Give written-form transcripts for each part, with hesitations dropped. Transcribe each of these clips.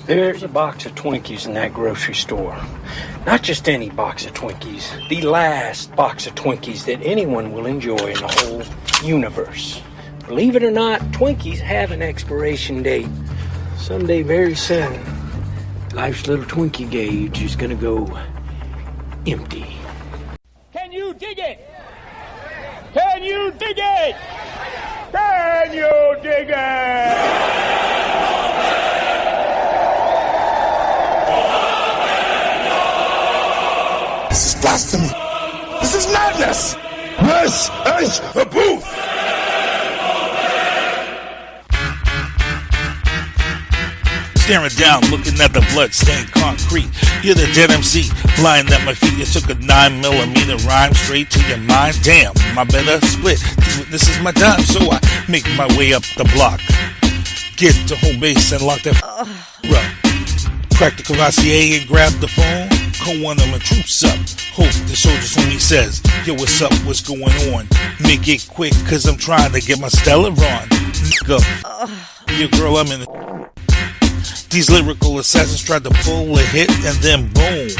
There's a box of Twinkies in that grocery store. Not just any box of Twinkies, the last box of Twinkies that anyone will enjoy in the whole universe. Believe it or not, Twinkies have an expiration date. Someday very soon, life's little Twinkie gauge is gonna go empty. Can you dig it? Can you dig it? Can you dig it? This is blasphemy. This is madness. This is the booth. Staring down, looking at the blood-stained concrete. You're the dead MC, lying at my feet. You took a 9mm rhyme straight to your mind. Damn, my better split. This is my time, so I make my way up the block. Get to home base and lock that crack the Cavassier and grab the phone. Call one of my troops up. Hope the soldier's homie says, yo, what's up, what's going on? Make it quick, cause I'm trying to get my Stella on. Nigga, your girl, I'm in the... These lyrical assassins tried to pull a hit, and then boom,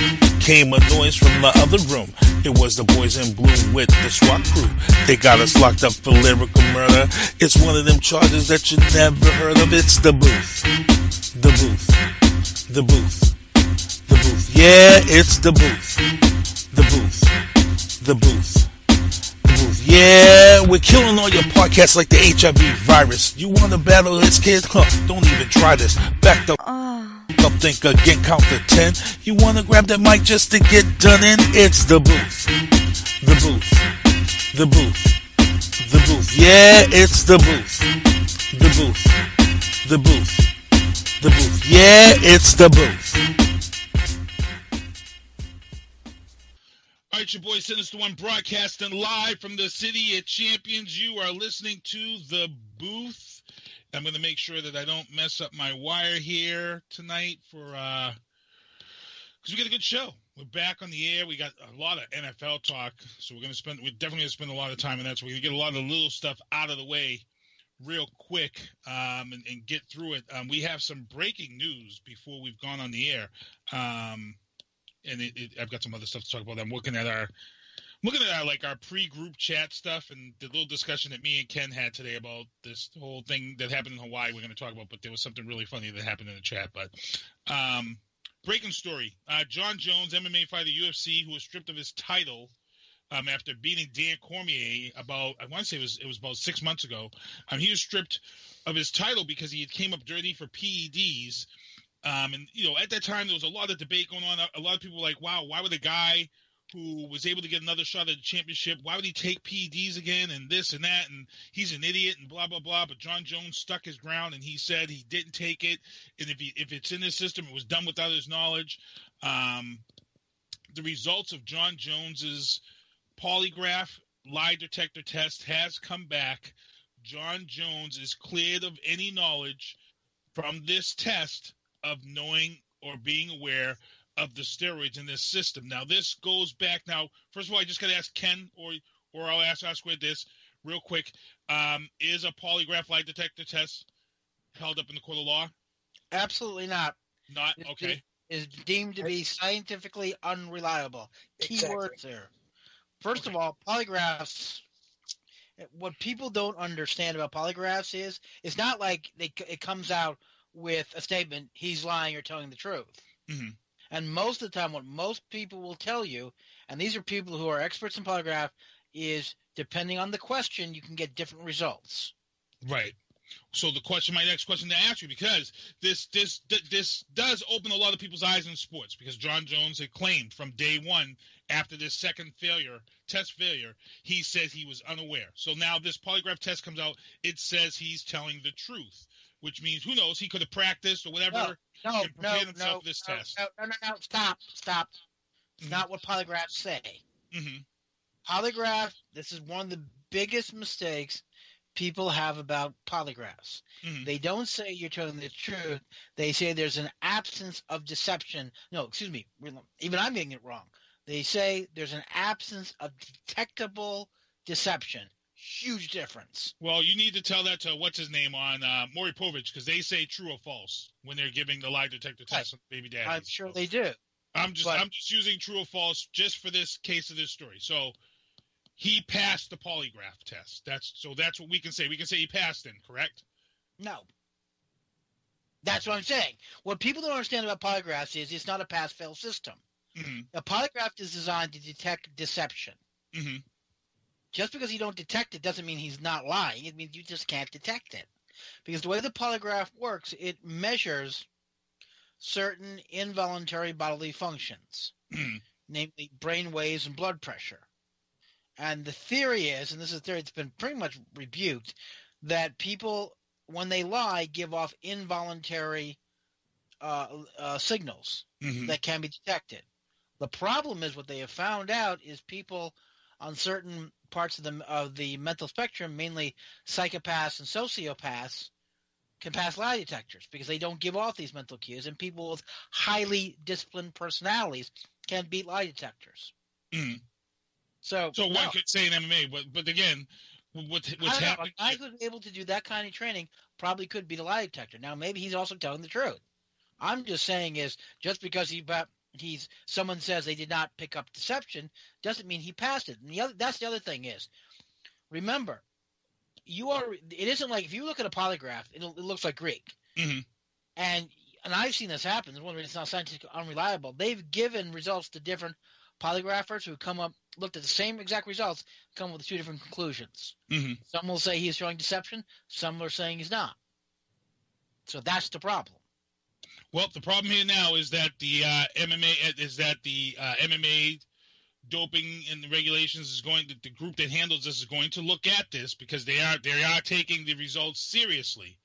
came a noise from the other room. It was the boys in blue with the SWAT crew. They got us locked up for lyrical murder. It's one of them charges that you never heard of. It's the booth. The booth. The booth. The booth. Yeah, it's the booth. The booth. The booth. The booth. Yeah, we're killing all your podcasts like the HIV virus. You want to battle this kid? Huh, don't even try this. Back the up, think again, count to 10. You want to grab that mic just to get done in? It's the booth. The booth. The booth. The booth. Yeah, it's the booth. The booth. The booth. The booth. Yeah, it's the booth. All right, your boy Sinister One broadcasting live from the city of champions. You are listening to The Booth. I'm going to make sure that I don't mess up my wire here tonight because we got a good show. We're back on the air. We got a lot of NFL talk, so we're definitely going to spend a lot of time on that. So we're going to get a lot of little stuff out of the way real quick and get through it. We have some breaking news before we've gone on the air. And I've got some other stuff to talk about. I'm looking at our pre-group chat stuff and the little discussion that me and Ken had today about this whole thing that happened in Hawaii. We're going to talk about, but there was something really funny that happened in the chat. But breaking story: John Jones, MMA fighter, UFC, who was stripped of his title after beating Dan Cormier about, I want to say it was about 6 months ago. He was stripped of his title because he had came up dirty for PEDs. And, at that time, there was a lot of debate going on. A lot of people were like, wow, why would a guy who was able to get another shot at the championship, why would he take PEDs again and this and that? And he's an idiot and blah, blah, blah. But John Jones stuck his ground and he said he didn't take it. And if it's in his system, it was done without his knowledge. The results of John Jones's polygraph lie detector test has come back. John Jones is cleared of any knowledge from this test of knowing or being aware of the steroids in this system. Now, this goes back. Now, first of all, I just got to ask Ken, or I'll ask with this real quick. Is a polygraph lie detector test held up in the court of law? Absolutely not. Not? Okay. It is deemed to be scientifically unreliable. Keywords there. First of all, polygraphs, what people don't understand about polygraphs is, it's not like it comes out with a statement, he's lying or telling the truth. Mm-hmm. And most of the time, what most people will tell you, and these are people who are experts in polygraph, is depending on the question, you can get different results. Right. So my next question to ask you, because this does open a lot of people's eyes in sports, because John Jones had claimed from day one after this second test failure, he said he was unaware. So now this polygraph test comes out, it says he's telling the truth. Which means, who knows, he could have practiced or whatever and prepared himself for this test. No, stop. It's not what polygraphs say. Mm-hmm. Polygraph, this is one of the biggest mistakes people have about polygraphs. Mm-hmm. They don't say you're telling the truth. They say there's an absence of deception. No, excuse me. Even I'm getting it wrong. They say there's an absence of detectable deception. huge difference. Well, you need to tell that to what's his name on Maury Povich, because they say true or false when they're giving the lie detector test on baby daddies. I'm sure they do. I'm just using true or false just for this case of this story. So he passed the polygraph test. That's what we can say. We can say he passed it, correct? No. That's what I'm saying. What people don't understand about polygraphs is it's not a pass-fail system. Mm-hmm. A polygraph is designed to detect deception. Mm-hmm. Just because you don't detect it doesn't mean he's not lying. It means you just can't detect it. Because the way the polygraph works, it measures certain involuntary bodily functions, namely brain waves and blood pressure. And the theory is, and this is a theory that's been pretty much rebuked, that people, when they lie, give off involuntary signals that can be detected. The problem is what they have found out is people on certain parts of the mental spectrum, mainly psychopaths and sociopaths, can pass lie detectors because they don't give off these mental cues, and people with highly disciplined personalities can beat lie detectors. Mm-hmm. So one could say in MMA, but again, what's happening? A guy who's able to do that kind of training probably could beat a lie detector. Now, maybe he's also telling the truth. I'm just saying is just because someone says they did not pick up deception doesn't mean he passed it. And that's the other thing is, remember, it isn't like if you look at a polygraph, it looks like Greek. Mm-hmm. And I've seen this happen. One reason it's not scientifically unreliable. They've given results to different polygraphers who looked at the same exact results, come up with two different conclusions. Mm-hmm. Some will say he's showing deception. Some are saying he's not. So that's the problem. Well, the problem here now is that the MMA doping and the regulations is the group that handles this is going to look at this because they are taking the results seriously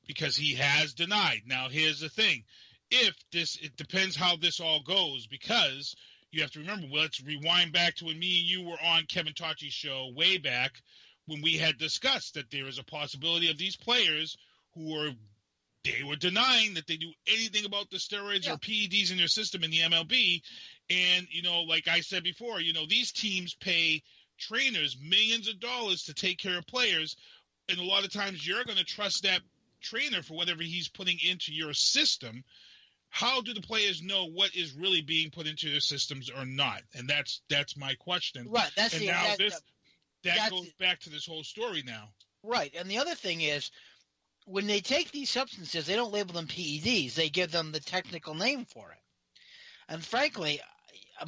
because he has denied. Now, here's the thing. It depends how this all goes because you have to remember, let's rewind back to when me and you were on Kevin Tachi's show way back when we had discussed that there is a possibility of these players who were denying that they knew anything about the steroids or PEDs in their system in the MLB. And, like I said before, these teams pay trainers millions of dollars to take care of players. And a lot of times you're going to trust that trainer for whatever he's putting into your system. How do the players know what is really being put into their systems or not? And that's my question. Right. That goes back to this whole story now. Right. And the other thing is, when they take these substances, they don't label them PEDs. They give them the technical name for it. And frankly,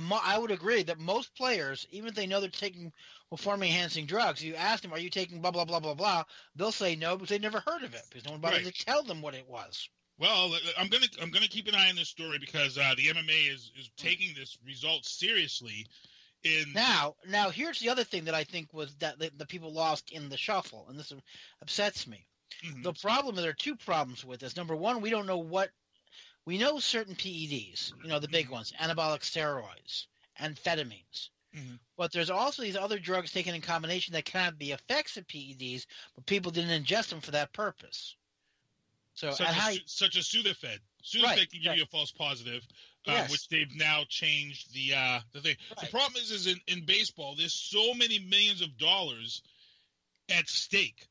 I would agree that most players, even if they know they're taking performance-enhancing drugs, you ask them, are you taking blah, blah, blah, blah, blah, they'll say no because they've never heard of it because no one bothered to tell them what it was. Well, I'm gonna keep an eye on this story because the MMA is taking this result seriously. Now, here's the other thing that I think was that the people lost in the shuffle, and this upsets me. Mm-hmm. The problem, there are two problems with this. Number one, we don't know we know certain PEDs, the big ones, anabolic steroids, amphetamines. Mm-hmm. But there's also these other drugs taken in combination that can have the effects of PEDs, but people didn't ingest them for that purpose. So, such as Sudafed. Sudafed can give you a false positive, which they've now changed the thing. Right. The problem is in baseball, there's so many millions of dollars at stake.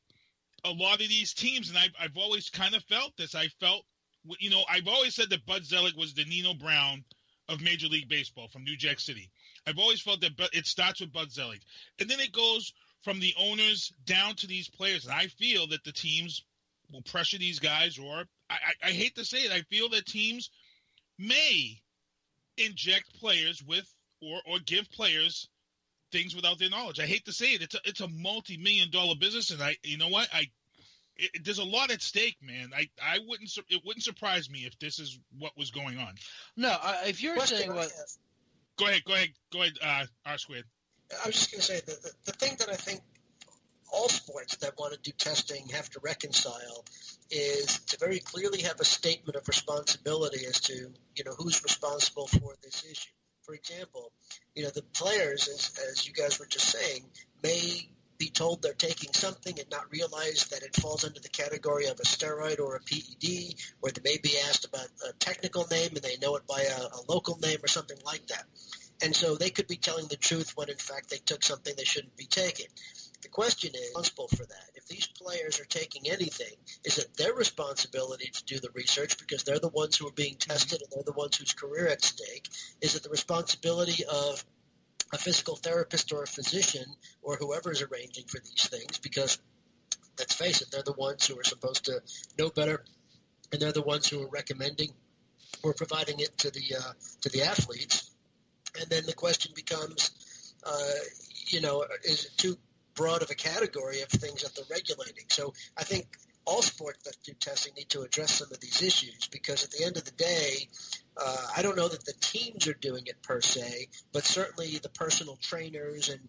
A lot of these teams, and I've always kind of felt this. I've always said that Bud Selig was the Nino Brown of Major League Baseball from New Jack City. I've always felt that it starts with Bud Selig. And then it goes from the owners down to these players. And I feel that the teams will pressure these guys, or I hate to say it, I feel that teams may inject players with or give players things without their knowledge. I hate to say it. It's a multi-million-dollar business, and there's a lot at stake, man. It wouldn't surprise me if this is what was going on. No, if you're saying what, go ahead, R-Squared. I was just going to say that the thing that I think all sports that want to do testing have to reconcile is to very clearly have a statement of responsibility as to who's responsible for this issue. For example, the players, as you guys were just saying, may be told they're taking something and not realize that it falls under the category of a steroid or a PED, or they may be asked about a technical name and they know it by a local name or something like that. And so they could be telling the truth when, in fact, they took something they shouldn't be taking. The question is responsible for that. If these players are taking anything, is it their responsibility to do the research because they're the ones who are being tested and they're the ones whose career at stake? Is it the responsibility of a physical therapist or a physician or whoever is arranging for these things? Because let's face it, they're the ones who are supposed to know better, and they're the ones who are recommending or providing it to the athletes. And then the question becomes, is it too broad of a category of things that they're regulating? So I think all sports that do testing need to address some of these issues, because at the end of the day, I don't know that the teams are doing it per se, but certainly the personal trainers and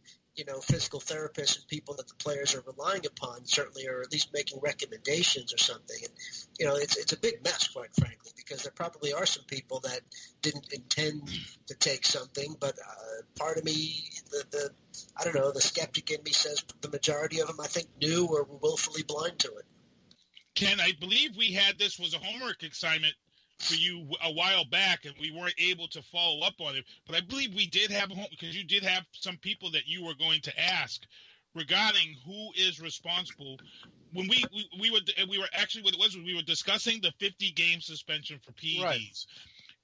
physical therapists and people that the players are relying upon certainly are at least making recommendations or something. And it's a big mess, quite frankly, because there probably are some people that didn't intend to take something, but part of me, the skeptic in me says the majority of them, I think, knew or were willfully blind to it. Ken, I believe we had this was a homework assignment for you a while back, and we weren't able to follow up on it. But I believe we did have because you did have some people that you were going to ask regarding who is responsible. When we were actually, what it was, we were discussing the 50-game suspension for PEDs. Right.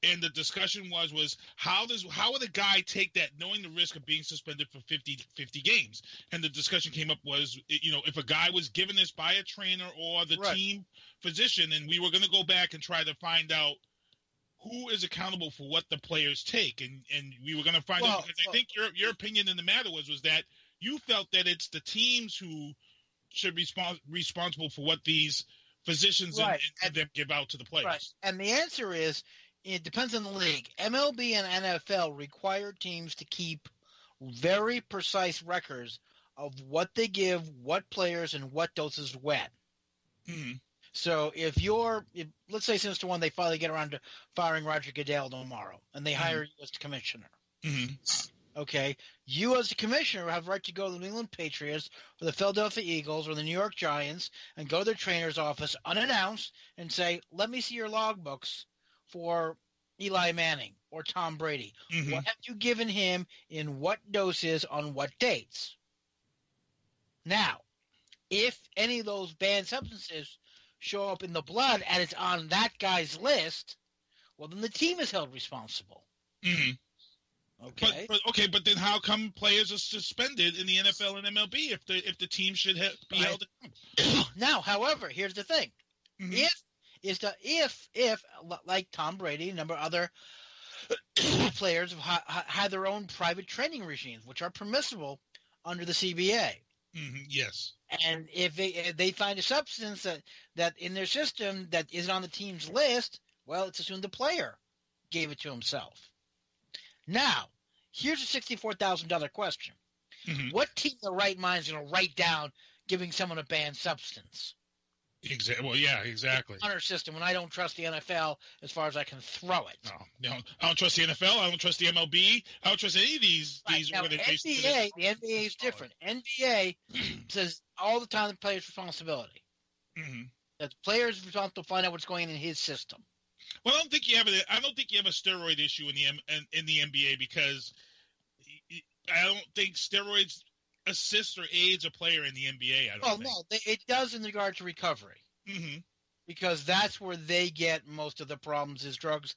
And the discussion was how would a guy take that knowing the risk of being suspended for 50 games? And the discussion came up was, if a guy was given this by a trainer or the team physician, and we were going to go back and try to find out who is accountable for what the players take. And we were going to find out, because I think your opinion in the matter was that you felt that it's the teams who should be responsible for what these physicians and them give out to the players. Right. And the answer is, it depends on the league. MLB and NFL require teams to keep very precise records of what they give, what players, and what doses when. Mm-hmm. So if let's say since the one they finally get around to firing Roger Goodell tomorrow, and they hire you as the commissioner. Mm-hmm. Okay, you as the commissioner have the right to go to the New England Patriots or the Philadelphia Eagles or the New York Giants and go to their trainer's office unannounced and say, let me see your logbooks for Eli Manning or Tom Brady. Mm-hmm. What have you given him in what doses on what dates? Now, if any of those banned substances show up in the blood and it's on that guy's list, well, then the team is held responsible. Mm-hmm. Okay. But then how come players are suspended in the NFL and MLB if the team should be held accountable? Now, however, here's the thing: Mm-hmm. if like Tom Brady, a number of other players have had their own private training regimes, which are permissible under the CBA. Mm-hmm. Yes. And if they find a substance that in their system that isn't on the team's list, well, it's assumed the player gave it to himself. Now, here's a $64,000 question. Mm-hmm. What team in the right mind is going to write down giving someone a banned substance? Well, yeah, exactly. Honor system, when I don't trust the NFL as far as I can throw it. No, I don't trust the NFL. I don't trust the MLB. I don't trust any of these now, organizations. The NBA is different. NBA says all the time the player's responsibility. Mm-hmm. That the player's responsible to find out what's going in his system. Well, I don't think you have a steroid issue in the NBA, because I don't think steroids assists or aids a player in the NBA. I don't think. No, it does in regard to recovery. Mm-hmm. Because that's where they get most of the problems, is drugs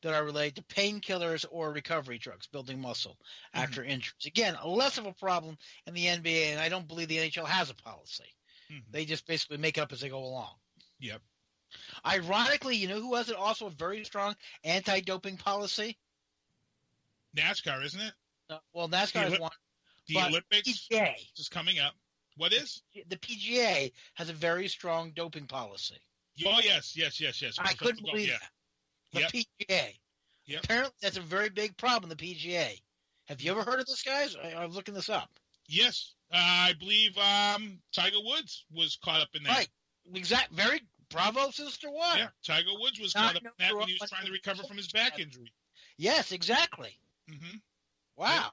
that are related to painkillers or recovery drugs, building muscle after injuries. Again, less of a problem in the NBA, and I don't believe the NHL has a policy. Mm-hmm. They just basically make it up as they go along. Yep. Ironically, you know who has also a very strong anti-doping policy? NASCAR, isn't it? Well, NASCAR is one. The Olympics PGA is coming up. What is? The PGA has a very strong doping policy. Oh, yes. I couldn't believe that. The PGA. Yep. Apparently, that's a very big problem, the PGA. Have you ever heard of this, guys? I'm looking this up. Yes. I believe Tiger Woods was caught up in that. Right. Exactly. Very bravo, Sister One. Yeah, Tiger Woods was caught up in that when he was trying to recover from his back injury. Yes, exactly. Mm-hmm. Wow.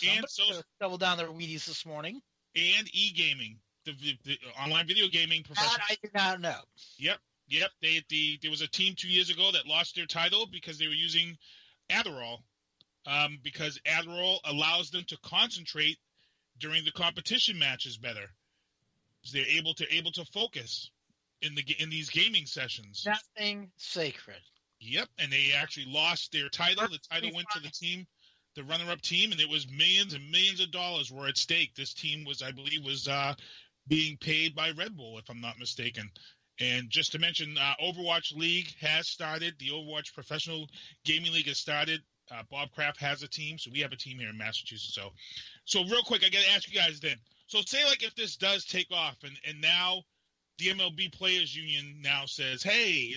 And so double down their Wheaties this morning. And e-gaming, the online video gaming professional. That I did not know. Yep. There was a team 2 years ago that lost their title because they were using Adderall, because Adderall allows them to concentrate during the competition matches better. They're able to focus in these gaming sessions. Nothing sacred. Yep, and they actually lost their title. The title went to the team, the runner-up team, and it was millions and millions of dollars were at stake. This team was, I believe, being paid by Red Bull, if I'm not mistaken. And just to mention, Overwatch League has started. The Overwatch Professional Gaming League has started. Bob Kraft has a team, so we have a team here in Massachusetts. So real quick, I got to ask you guys then. So say like if this does take off, and now the MLB Players Union now says, hey,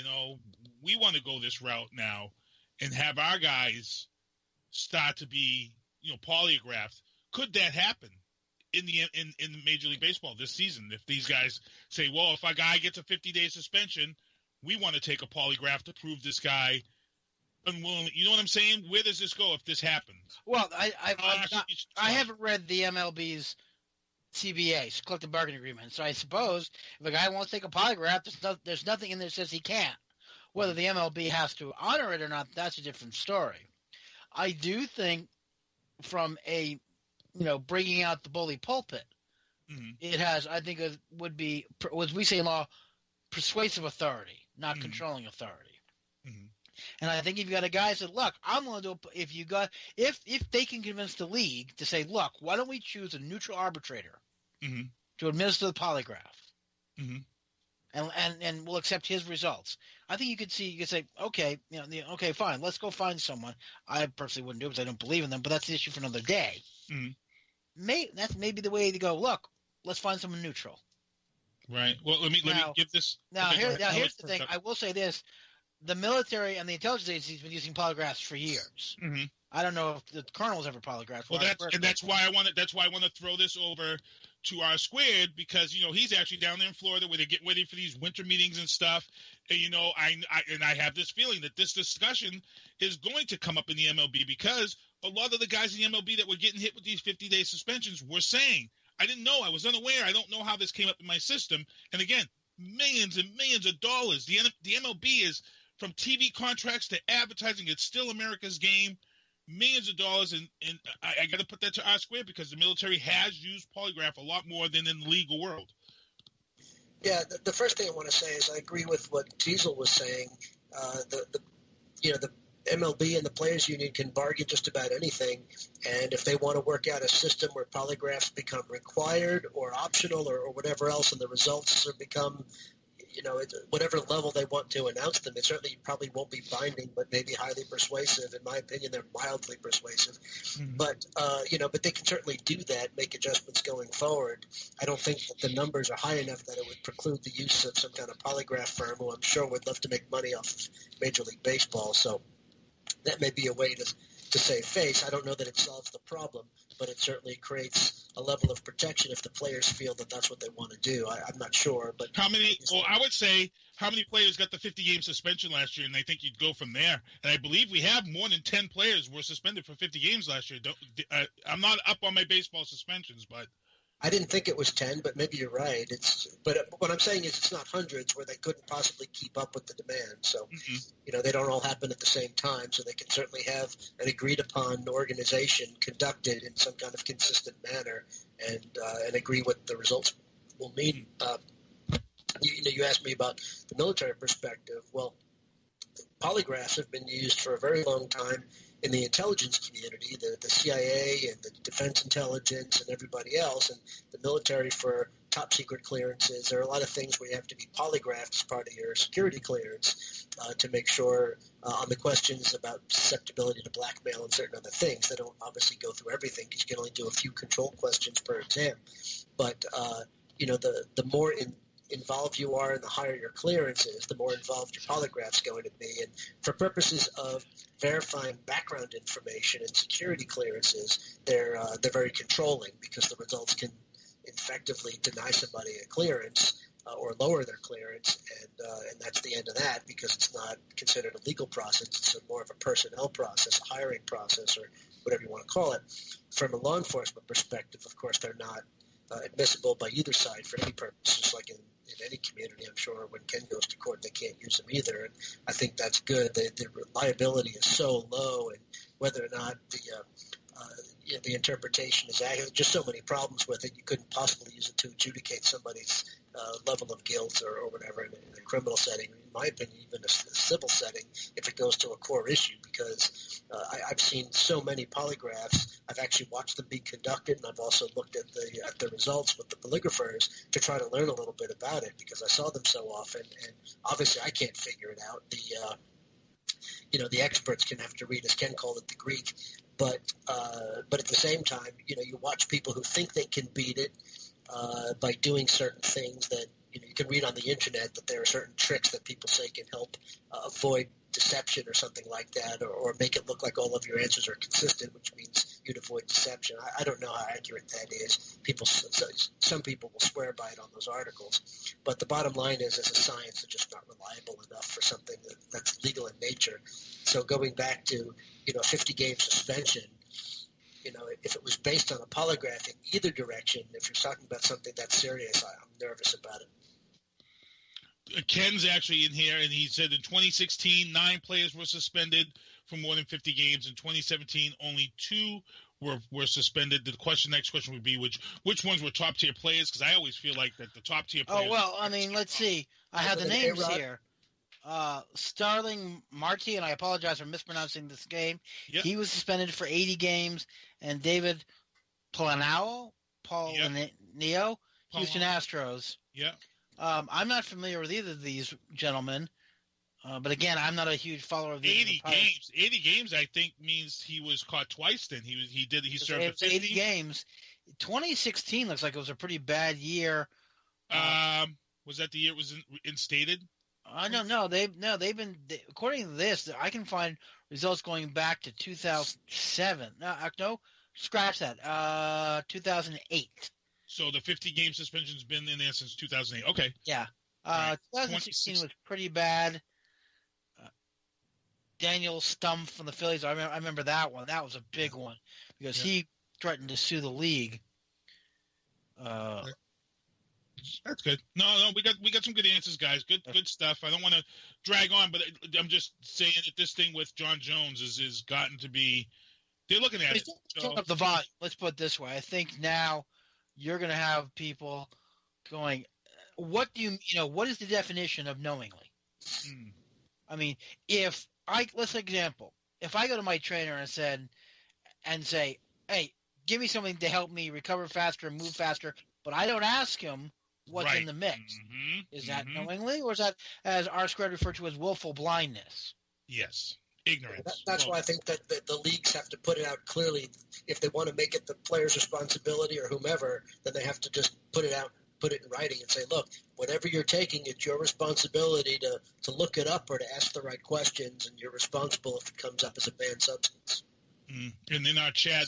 we want to go this route now and have our guys start to be, polygraphed. Could that happen in Major League Baseball this season? If these guys say, well, if a guy gets a 50-day suspension, we want to take a polygraph to prove this guy unwilling. You know what I'm saying? Where does this go if this happens? Well, I haven't read the MLB's CBA, collective bargaining agreement. So I suppose if a guy won't take a polygraph, there's nothing in there that says he can't. Whether the MLB has to honor it or not, that's a different story. I do think from a, bringing out the bully pulpit, it has, I think it would be, as we say in law, persuasive authority, not controlling authority. And I think if you got a guy that said, look, I'm going to do if they can convince the league to say, look, why don't we choose a neutral arbitrator to administer the polygraph, and we'll accept his results. I think you could say, okay, okay, fine, let's go find someone. I personally wouldn't do it because I don't believe in them, but that's the issue for another day. That's maybe the way to go. Look, let's find someone neutral. Right. Well, let me give this. Here's the thing. I will say this. The military and the intelligence agencies have been using polygraphs for years. I don't know if the colonel's ever polygraphed. Well, that's why I want to throw this over to our squared, because he's actually down there in Florida where they get ready for these winter meetings and stuff. And I have this feeling that this discussion is going to come up in the MLB, because a lot of the guys in the MLB that were getting hit with these 50-day suspensions were saying, I didn't know, I was unaware, I don't know how this came up in my system. And again, millions and millions of dollars. The MLB is, from TV contracts to advertising, it's still America's game. Millions of dollars, and I got to put that to our square, because the military has used polygraph a lot more than in the legal world. Yeah, the first thing I want to say is I agree with what Diesel was saying. The MLB and the Players Union can bargain just about anything, and if they want to work out a system where polygraphs become required or optional or whatever else, and the results are become whatever level they want to announce them, it certainly probably won't be binding, but maybe highly persuasive. In my opinion, they're mildly persuasive. But they can certainly do that, make adjustments going forward. I don't think that the numbers are high enough that it would preclude the use of some kind of polygraph firm who I'm sure would love to make money off of Major League Baseball. So that may be a way to save face. I don't know that it solves the problem, but it certainly creates a level of protection if the players feel that that's what they want to do. I'm not sure, but I would say how many players got the 50-game suspension last year, and I think you'd go from there. And I believe we have more than 10 players were suspended for 50 games last year. I'm not up on my baseball suspensions, but I didn't think it was 10, but maybe you're right. But what I'm saying is it's not hundreds where they couldn't possibly keep up with the demand. So, they don't all happen at the same time. So they can certainly have an agreed-upon organization conducted in some kind of consistent manner and agree what the results will mean. You asked me about the military perspective. Well, polygraphs have been used for a very long time in the intelligence community, the CIA and the defense intelligence and everybody else, and the military for top secret clearances. There are a lot of things where you have to be polygraphed as part of your security clearance to make sure on the questions about susceptibility to blackmail and certain other things. They don't obviously go through everything because you can only do a few control questions per exam. But, the more involved you are and the higher your clearance is, the more involved your polygraph's going to be. And for purposes of verifying background information and security clearances, they're very controlling, because the results can effectively deny somebody a clearance or lower their clearance, and that's the end of that, because it's not considered a legal process. It's more of a personnel process, a hiring process, or whatever you want to call it. From a law enforcement perspective, of course, they're not admissible by either side for any purpose, just like in any community. I'm sure when Ken goes to court, they can't use them either, and I think that's good. The reliability is so low, and whether or not the interpretation is accurate. Just so many problems with it, you couldn't possibly use it to adjudicate somebody's level of guilt or whatever in a criminal setting. In my opinion, even a civil setting, if it goes to a core issue, because I've seen so many polygraphs. I've actually watched them be conducted, and I've also looked at the results with the polygraphers to try to learn a little bit about it, because I saw them so often, and obviously I can't figure it out. The experts can have to read, as Ken called it, the Greek. But at the same time, you watch people who think they can beat it by doing certain things that you can read on the internet, that there are certain tricks that people say can help avoid deception or something like that, or make it look like all of your answers are consistent, which means you'd avoid deception. I don't know how accurate that is. Some people will swear by it on those articles, but the bottom line is, as a science, it's just not reliable enough for something that's legal in nature. So going back to 50-game suspension, if it was based on a polygraph in either direction, if you're talking about something that's serious, I'm nervous about it. Ken's actually in here, and he said in 2016, 9 players were suspended for more than 50 games. In 2017, only 2 were suspended. The next question would be which ones were top-tier players, because I always feel like that the top-tier players... Oh, well, I mean, let's see. I have the names here. Starling Marty, and I apologize for mispronouncing this game. Yep. He was suspended for 80 games, and David Polanio, Houston Astros. Yeah. I'm not familiar with either of these gentlemen, but again, I'm not a huge follower of the 80 games. 80 games, I think, means he was caught twice. Then he served 50. 80 games. 2016 looks like it was a pretty bad year. Was that the year it was instated? No. They've been according to this. I can find results going back to 2007. No, scratch that. 2008. So the 50-game suspension's been in there since 2008. Okay. Yeah. 2016 was pretty bad. Daniel Stumpf from the Phillies. I remember that one. That was a big one because he threatened to sue the league. That's good. No, we got some good answers, guys. Good stuff. I don't want to drag on, but I'm just saying that this thing with John Jones is gotten to be. They're looking at it. Turn up the volume. Let's put it this way. I think now you're going to have people going, what is the definition of knowingly? I mean, let's example, if I go to my trainer and say, hey, give me something to help me recover faster and move faster, but I don't ask him what's in the mix. Mm-hmm. Is that knowingly, or is that, as R squared referred to as, willful blindness? Yes. Ignorance. That's why I think that the leagues have to put it out clearly. If they want to make it the player's responsibility or whomever, then they have to just put it out, put it in writing and say, look, whatever you're taking, it's your responsibility to look it up or to ask the right questions, and you're responsible if it comes up as a banned substance. And in our chat,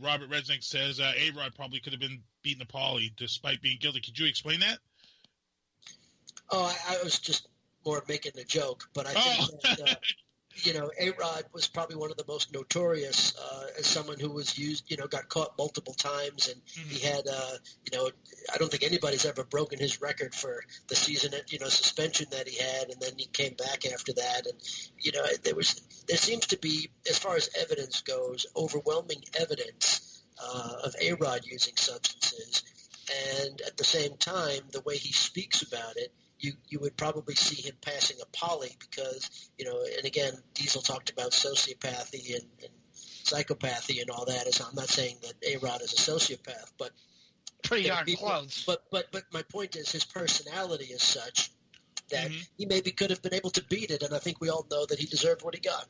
Robert Resnick says A-Rod probably could have been beaten a poly despite being guilty. Could you explain that? Oh, I was just more making a joke, but I think that A-Rod was probably one of the most notorious as someone who was got caught multiple times, and he had, I don't think anybody's ever broken his record for the season, suspension that he had, and then he came back after that, and there seems to be, as far as evidence goes, overwhelming evidence of A-Rod using substances, and at the same time, the way he speaks about it, you would probably see him passing a poly because, and again, Diesel talked about sociopathy and psychopathy and all that. I'm not saying that A-Rod is a sociopath, but pretty darn close. But my point is his personality is such that he maybe could have been able to beat it, and I think we all know that he deserved what he got.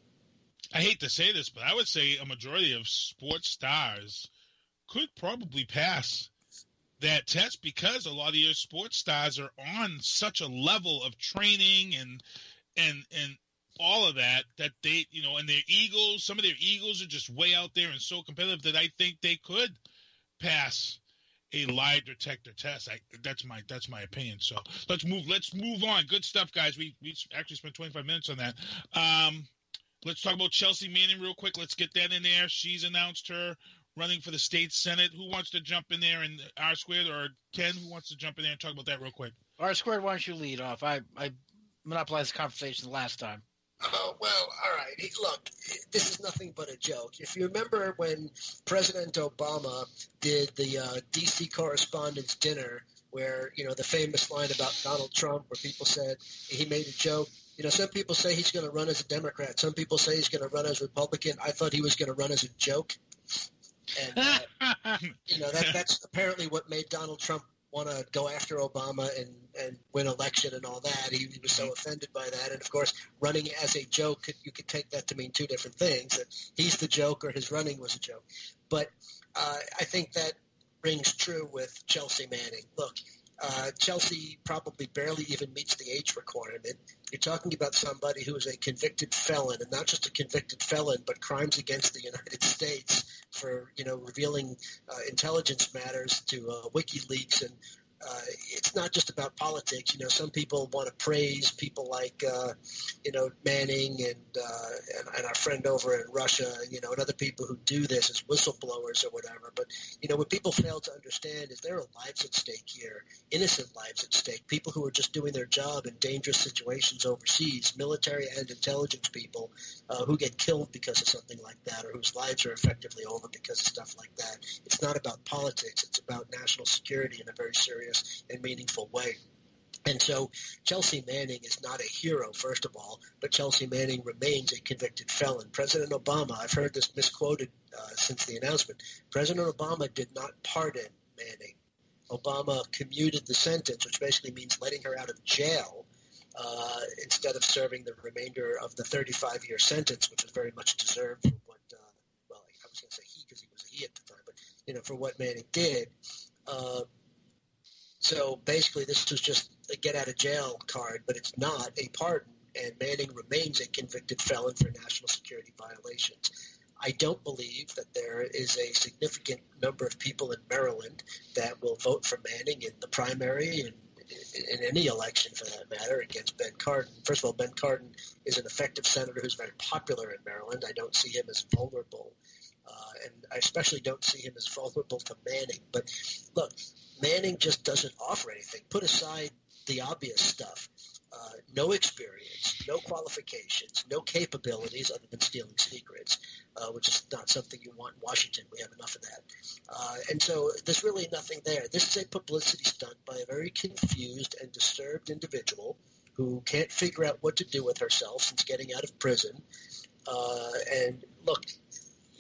I hate to say this, but I would say a majority of sports stars could probably pass that test because a lot of your sports stars are on such a level of training and all of that they, and their egos, some of their egos are just way out there and so competitive that I think they could pass a lie detector test. That's my opinion. So let's move on. Good stuff, guys. We actually spent 25 minutes on that. Let's talk about Chelsea Manning real quick. Let's get that in there. She's announced her running for the state senate. Who wants to jump in there, and R squared or Ken, who wants to jump in there and talk about that real quick? R squared, why don't you lead off? I monopolized the conversation last time. Oh, well, all right. Look, this is nothing but a joke. If you remember when President Obama did the D.C. Correspondents' Dinner, where, the famous line about Donald Trump, where people said he made a joke. Some people say he's going to run as a Democrat. Some people say he's going to run as a Republican. I thought he was going to run as a joke. And, that's apparently what made Donald Trump want to go after Obama and win election and all that. He was so offended by that. And, of course, running as a joke, you could take that to mean two different things, that he's the joke or his running was a joke. But I think that rings true with Chelsea Manning. Look, Chelsea probably barely even meets the age requirement. You're talking about somebody who is a convicted felon, and not just a convicted felon, but crimes against the United States for, revealing intelligence matters to WikiLeaks. And it's not just about politics. Some people want to praise people like, Manning and our friend over in Russia, and other people who do this as whistleblowers or whatever. But, what people fail to understand is there are lives at stake here, innocent lives at stake, people who are just doing their job in dangerous situations overseas, military and intelligence people who get killed because of something like that, or whose lives are effectively over because of stuff like that. It's not about politics. It's about national security in a very serious and meaningful way. And so Chelsea Manning is not a hero, first of all, but Chelsea Manning remains a convicted felon. President Obama, I've heard this misquoted since the announcement, President Obama did not pardon Manning. Obama commuted the sentence, which basically means letting her out of jail instead of serving the remainder of the 35-year sentence, which was very much deserved for what, I was going to say he because he was a he at the time, but, for what Manning did. So basically this was just a get-out-of-jail card, but it's not a pardon, and Manning remains a convicted felon for national security violations. I don't believe that there is a significant number of people in Maryland that will vote for Manning in the primary and in any election for that matter against Ben Cardin. First of all, Ben Cardin is an effective senator who's very popular in Maryland. I don't see him as vulnerable, and I especially don't see him as vulnerable to Manning. But look, Manning just doesn't offer anything. Put aside the obvious stuff. No experience, no qualifications, no capabilities other than stealing secrets, which is not something you want in Washington. We have enough of that. And so there's really nothing there. This is a publicity stunt by a very confused and disturbed individual who can't figure out what to do with herself since getting out of prison. And look,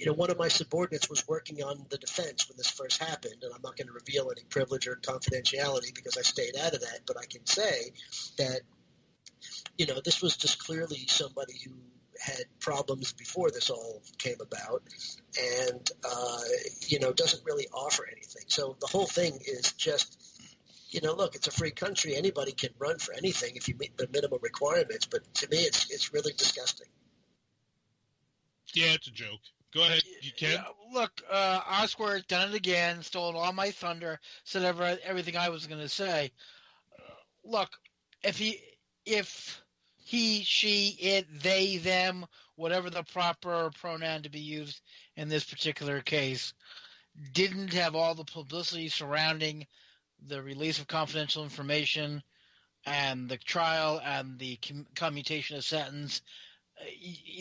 one of my subordinates was working on the defense when this first happened, and I'm not going to reveal any privilege or confidentiality because I stayed out of that, but I can say that, this was just clearly somebody who had problems before this all came about and, doesn't really offer anything. So the whole thing is just, look, it's a free country. Anybody can run for anything if you meet the minimum requirements, but to me it's really disgusting. Yeah, it's a joke. Go ahead, you can. Yeah, look, Osquart done it again, stole all my thunder, said everything I was going to say. Look, if he, she, it, they, them, whatever the proper pronoun to be used in this particular case, didn't have all the publicity surrounding the release of confidential information and the trial and the commutation of sentence,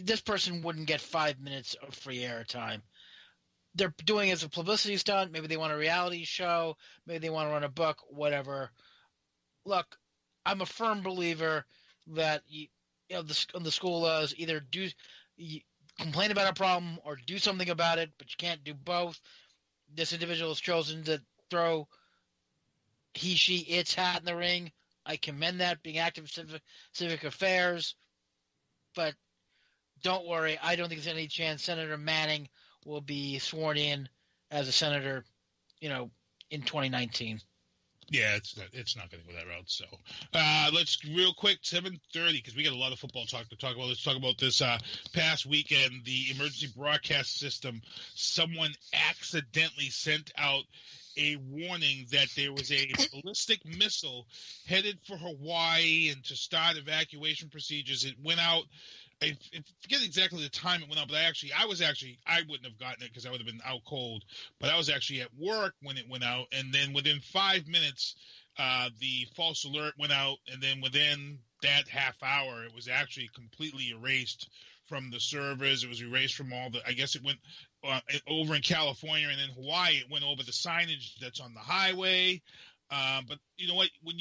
this person wouldn't get 5 minutes of free airtime. They're doing it as a publicity stunt. Maybe they want a reality show. Maybe they want to run a book, whatever. Look, I'm a firm believer that the school laws either complain about a problem or do something about it, but you can't do both. This individual has chosen to throw he, she, its hat in the ring. I commend that, being active in civic affairs. But don't worry, I don't think there's any chance Senator Manning will be sworn in as a senator, in 2019. Yeah, it's not going to go that route. So let's real quick, 7:30, because we got a lot of football talk to talk about. Let's talk about this past weekend. The emergency broadcast system, someone accidentally sent out a warning that there was a ballistic missile headed for Hawaii and to start evacuation procedures. It went out. I forget exactly the time it went out, but I wouldn't have gotten it because I would have been out cold. But I was actually at work when it went out, and then within 5 minutes, the false alert went out, and then within that half hour, it was actually completely erased from the servers. It was erased from all the. I guess it went over in California, and in Hawaii, it went over the signage that's on the highway. But you know what? When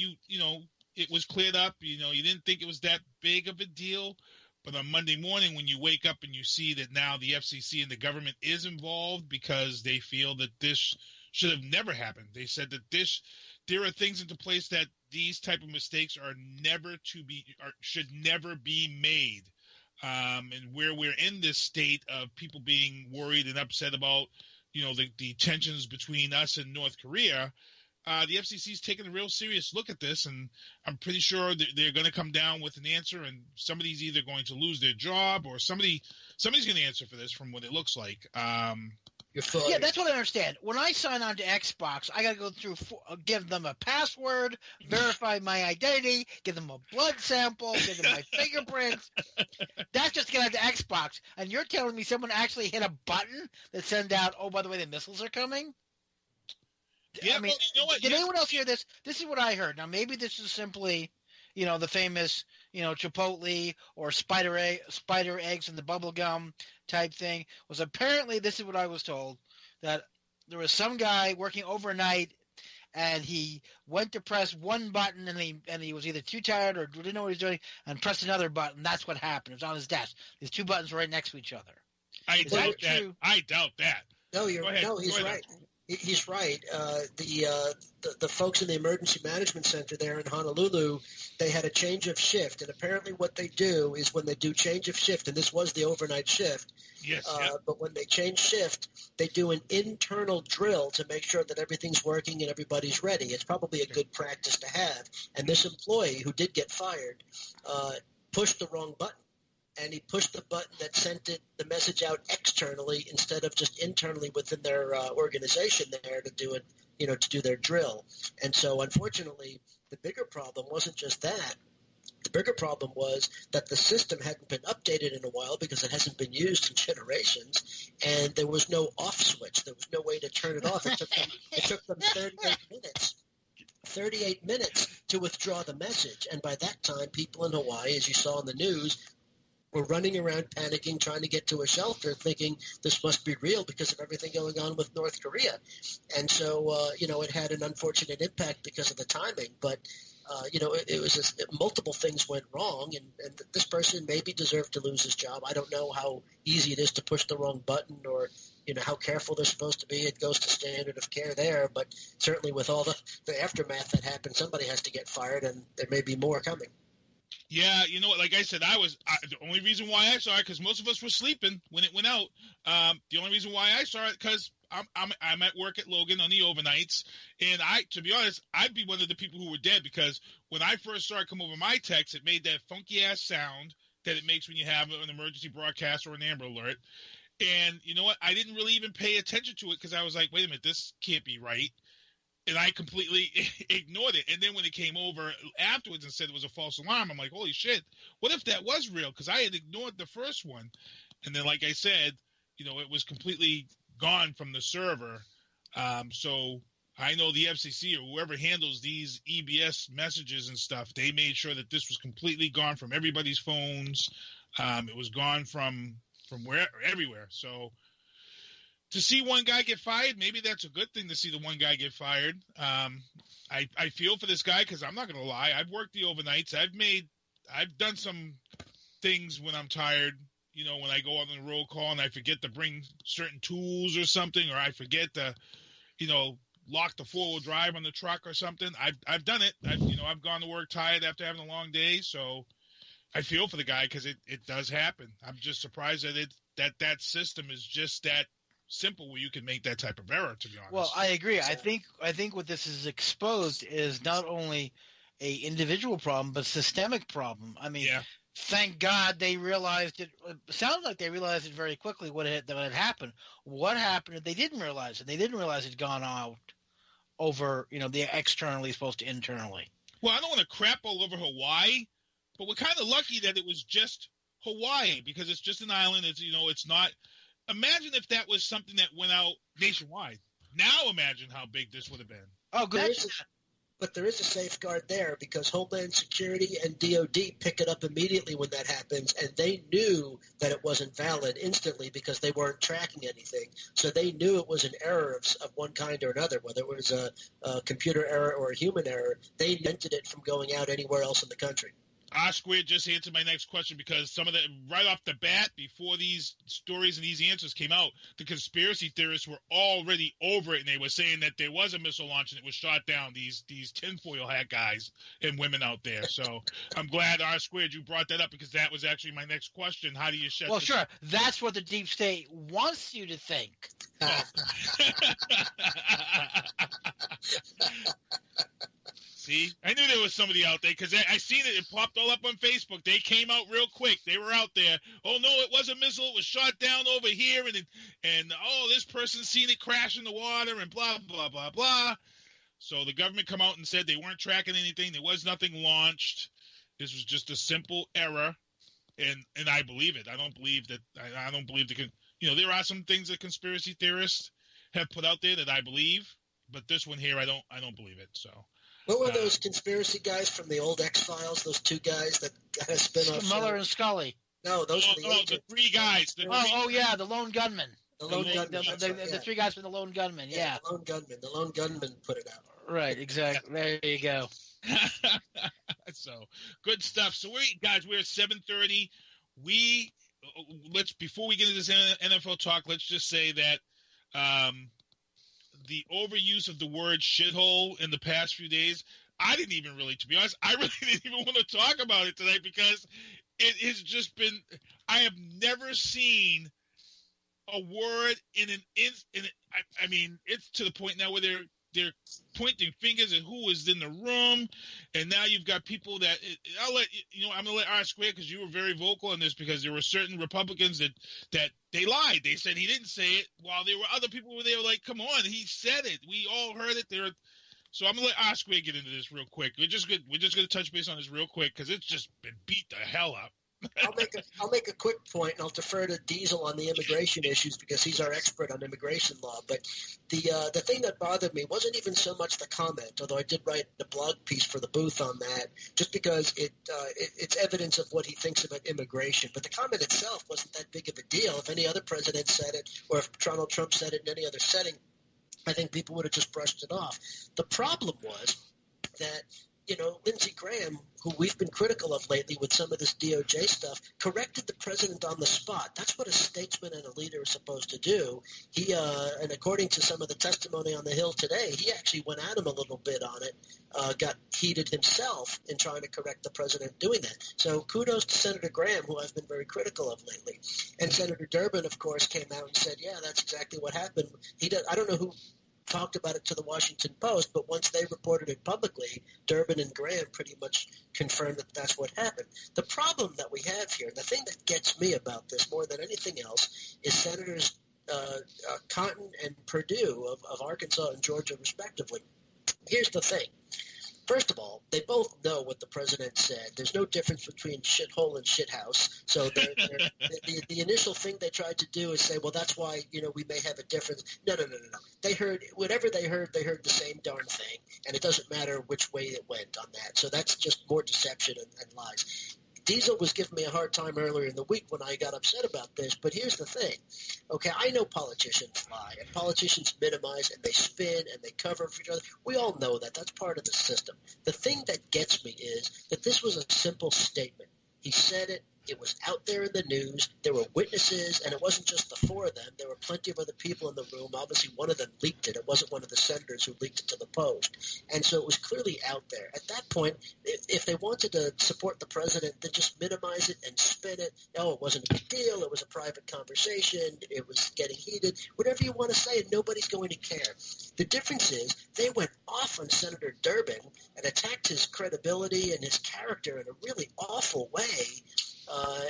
it was cleared up. You didn't think it was that big of a deal. But on Monday morning, when you wake up and you see that now the FCC and the government is involved because they feel that this should have never happened. They said that there are things into place that these type of mistakes should never be made. And where we're in this state of people being worried and upset about, the tensions between us and North Korea, the FCC is taking a real serious look at this, and I'm pretty sure that they're going to come down with an answer, and somebody's either going to lose their job or somebody's going to answer for this from what it looks like. Yeah, that's what I understand. When I sign on to Xbox, I got to go through, give them a password, verify my identity, give them a blood sample, give them my fingerprints. That's just to get onto Xbox. And you're telling me someone actually hit a button that sends out, oh, by the way, the missiles are coming? Yeah, I mean, did anyone else hear this? This is what I heard. Now, maybe this is simply, the famous, Chipotle or spider eggs in the bubble gum type thing. Was apparently, this is what I was told, that there was some guy working overnight, and he went to press one button, and he was either too tired or didn't know what he was doing, and pressed another button. That's what happened. It was on his desk. These two buttons were right next to each other. I doubt that. True? I doubt that. No, he's right. He's right. The folks in the emergency management center there in Honolulu, they had a change of shift, and apparently what they do is when they do change of shift, and this was the overnight shift. Yes. But when they change shift, they do an internal drill to make sure that everything's working and everybody's ready. It's probably a good practice to have. And this employee who did get fired pushed the wrong button. And he pushed the button that sent the message out externally instead of just internally within their organization there to do it, to do their drill. And so, unfortunately, the bigger problem wasn't just that. The bigger problem was that the system hadn't been updated in a while because it hasn't been used in generations, and there was no off switch. There was no way to turn it off. It took them 38 minutes. 38 minutes to withdraw the message. And by that time, people in Hawaii, as you saw in the news, were running around panicking, trying to get to a shelter, thinking this must be real because of everything going on with North Korea. And so, it had an unfortunate impact because of the timing. But, it was just, multiple things went wrong, and this person maybe deserved to lose his job. I don't know how easy it is to push the wrong button or, how careful they're supposed to be. It goes to standard of care there. But certainly with all the aftermath that happened, somebody has to get fired, and there may be more coming. Yeah, like I said, the only reason why I saw it, because most of us were sleeping when it went out. The only reason why I saw it, because I'm at work at Logan on the overnights, and to be honest, I'd be one of the people who were dead, because when I first saw it come over my text, it made that funky ass sound that it makes when you have an emergency broadcast or an Amber Alert. And you know what? I didn't really even pay attention to it because I was like, wait a minute, this can't be right. And I completely ignored it. And then when it came over afterwards and said it was a false alarm, I'm like, holy shit, what if that was real? Because I had ignored the first one. And then, like I said, it was completely gone from the server. So I know the FCC or whoever handles these EBS messages and stuff, they made sure that this was completely gone from everybody's phones. It was gone from everywhere. So to see one guy get fired, maybe that's a good thing to see the one guy get fired. I feel for this guy because I'm not going to lie. I've worked the overnights. I've done some things when I'm tired, when I go out on the roll call and I forget to bring certain tools or something, or I forget to, lock the 4-wheel drive on the truck or something. I've done it. I've gone to work tired after having a long day. So I feel for the guy because it does happen. I'm just surprised that that system is just that simple where you can make that type of error, to be honest. Well, I agree. I think what this is exposed is not only a individual problem, but systemic problem. I mean, Thank God they realized it. It sounds like they realized it very quickly that it had happened. What happened if they didn't realize it? They didn't realize it'd gone out over, the externally supposed to internally. Well, I don't want to crap all over Hawaii, but we're kind of lucky that it was just Hawaii because it's just an island. It's not. Imagine if that was something that went out nationwide. Now imagine how big this would have been. Oh, good. But there is a safeguard there because Homeland Security and DOD pick it up immediately when that happens, and they knew that it wasn't valid instantly because they weren't tracking anything. So they knew it was an error of one kind or another, whether it was a computer error or a human error. They prevented it from going out anywhere else in the country. R-Squared just answered my next question because some of the right off the bat, before these stories and these answers came out, the conspiracy theorists were already over it, and they were saying that there was a missile launch and it was shot down. These tinfoil hat guys and women out there. So I'm glad R-Squared you brought that up because that was actually my next question. How do you shut? Well, sure, that's what the deep state wants you to think. See, I knew there was somebody out there because I seen it. It popped all up on Facebook. They came out real quick. They were out there. Oh no, it was a missile. It was shot down over here, and oh, this person seen it crash in the water, and blah blah blah blah. So the government come out and said they weren't tracking anything. There was nothing launched. This was just a simple error, and I believe it. I don't believe that. I don't believe there are some things that conspiracy theorists have put out there that I believe, but this one here, I don't believe it. So. What were those conspiracy guys from the old X-Files, those two guys that had a spin-off? Mueller and Scully. No, those are the three guys. The lone gunman. The three guys from the lone gunman, yeah. The lone gunman put it out. Right, exactly. There you go. So, good stuff. So, we're at 7:30. Before we get into this NFL talk, let's just say that the overuse of the word shithole in the past few days, I didn't even really, to be honest, I really didn't even want to talk about it tonight because it has just been, I have never seen a word I mean, it's to the point now where they're pointing fingers at who was in the room, and now you've got people that I'm going to let R-Squared because you were very vocal on this because there were certain Republicans that they lied. They said he didn't say it, while there were other people where they were like, come on, he said it. We all heard it. So I'm going to let R-Squared get into this real quick. We're just going to touch base on this real quick because it's just been beat the hell up. I'll make a quick point, and I'll defer to Diesel on the immigration issues because he's our expert on immigration law. But the thing that bothered me wasn't even so much the comment, although I did write the blog piece for the booth on that, just because it's evidence of what he thinks about immigration. But the comment itself wasn't that big of a deal. If any other president said it, or if Donald Trump said it in any other setting, I think people would have just brushed it off. The problem was that Lindsey Graham, who we've been critical of lately with some of this DOJ stuff, corrected the president on the spot. That's what a statesman and a leader is supposed to do. He, and according to some of the testimony on the Hill today, he actually went at him a little bit on it, got heated himself in trying to correct the president doing that. So kudos to Senator Graham, who I've been very critical of lately. And Senator Durbin, of course, came out and said, yeah, that's exactly what happened. I don't know who talked about it to the Washington Post, but once they reported it publicly, Durbin and Graham pretty much confirmed that that's what happened. The problem that we have here, the thing that gets me about this more than anything else, is Senators Cotton and Perdue of Arkansas and Georgia, respectively. Here's the thing. First of all, they both know what the president said. There's no difference between shithole and shithouse. So the initial thing they tried to do is say, well, that's why, we may have a difference. No. They heard whatever they heard the same darn thing. And it doesn't matter which way it went on that. So that's just more deception and lies. Diesel was giving me a hard time earlier in the week when I got upset about this, but here's the thing. Okay, I know politicians lie, and politicians minimize, and they spin, and they cover for each other. We all know that. That's part of the system. The thing that gets me is that this was a simple statement. He said it. It was out there in the news. There were witnesses, and it wasn't just the four of them. There were plenty of other people in the room. Obviously, one of them leaked it. It wasn't one of the senators who leaked it to the Post. And so it was clearly out there. At that point, if they wanted to support the president, then just minimize it and spin it. Oh, it wasn't a big deal. It was a private conversation. It was getting heated. Whatever you want to say, and nobody's going to care. The difference is they went off on Senator Durbin and attacked his credibility and his character in a really awful way.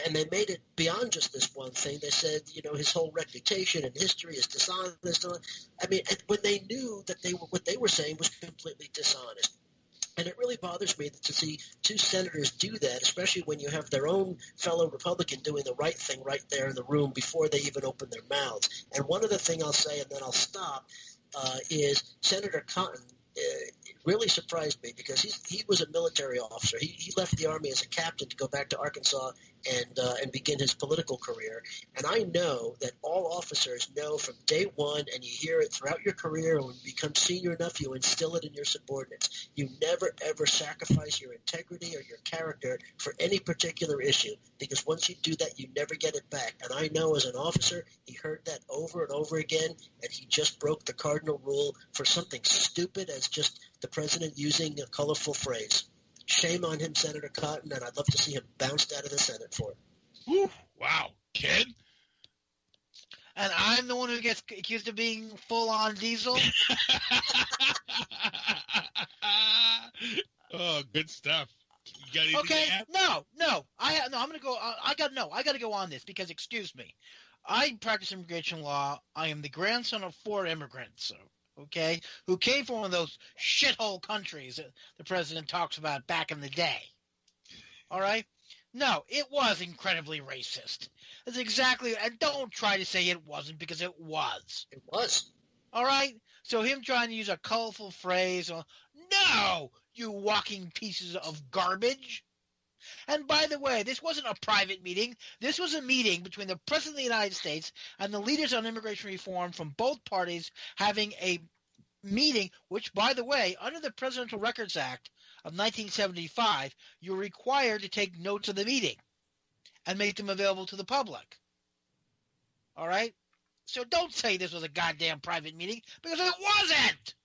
And they made it beyond just this one thing. They said, his whole reputation and history is dishonest. I mean, when they knew that what they were saying was completely dishonest. And it really bothers me to see two senators do that, especially when you have their own fellow Republican doing the right thing right there in the room before they even open their mouths. And one other thing I'll say, and then I'll stop, is Senator Cotton it really surprised me because he was a military officer. He left the Army as a captain to go back to Arkansas and begin his political career. And I know that all officers know from day one, and you hear it throughout your career, and when you become senior enough, you instill it in your subordinates. You never, ever sacrifice your integrity or your character for any particular issue, because once you do that, you never get it back. And I know as an officer, he heard that over and over again, and he just broke the cardinal rule for something stupid as just the president using a colorful phrase. Shame on him, Senator Cotton, and I'd love to see him bounced out of the Senate for it. Whew, wow, Ken? And I'm the one who gets accused of being full-on diesel? Oh, good stuff. You got anything Okay, to add? no. I'm going to go. I got to go on this because, excuse me, I practice immigration law. I am the grandson of 4 immigrants, okay, who came from one of those shithole countries that the president talks about back in the day. All right? No, it was incredibly racist. That's exactly, and don't try to say it wasn't, because it was. It was. All right? So him trying to use a colorful phrase, no, you walking pieces of garbage. And by the way, this wasn't a private meeting. This was a meeting between the President of the United States and the leaders on immigration reform from both parties having a meeting, which, by the way, under the Presidential Records Act of 1975, you're required to take notes of the meeting and make them available to the public. All right? So don't say this was a goddamn private meeting, because it wasn't!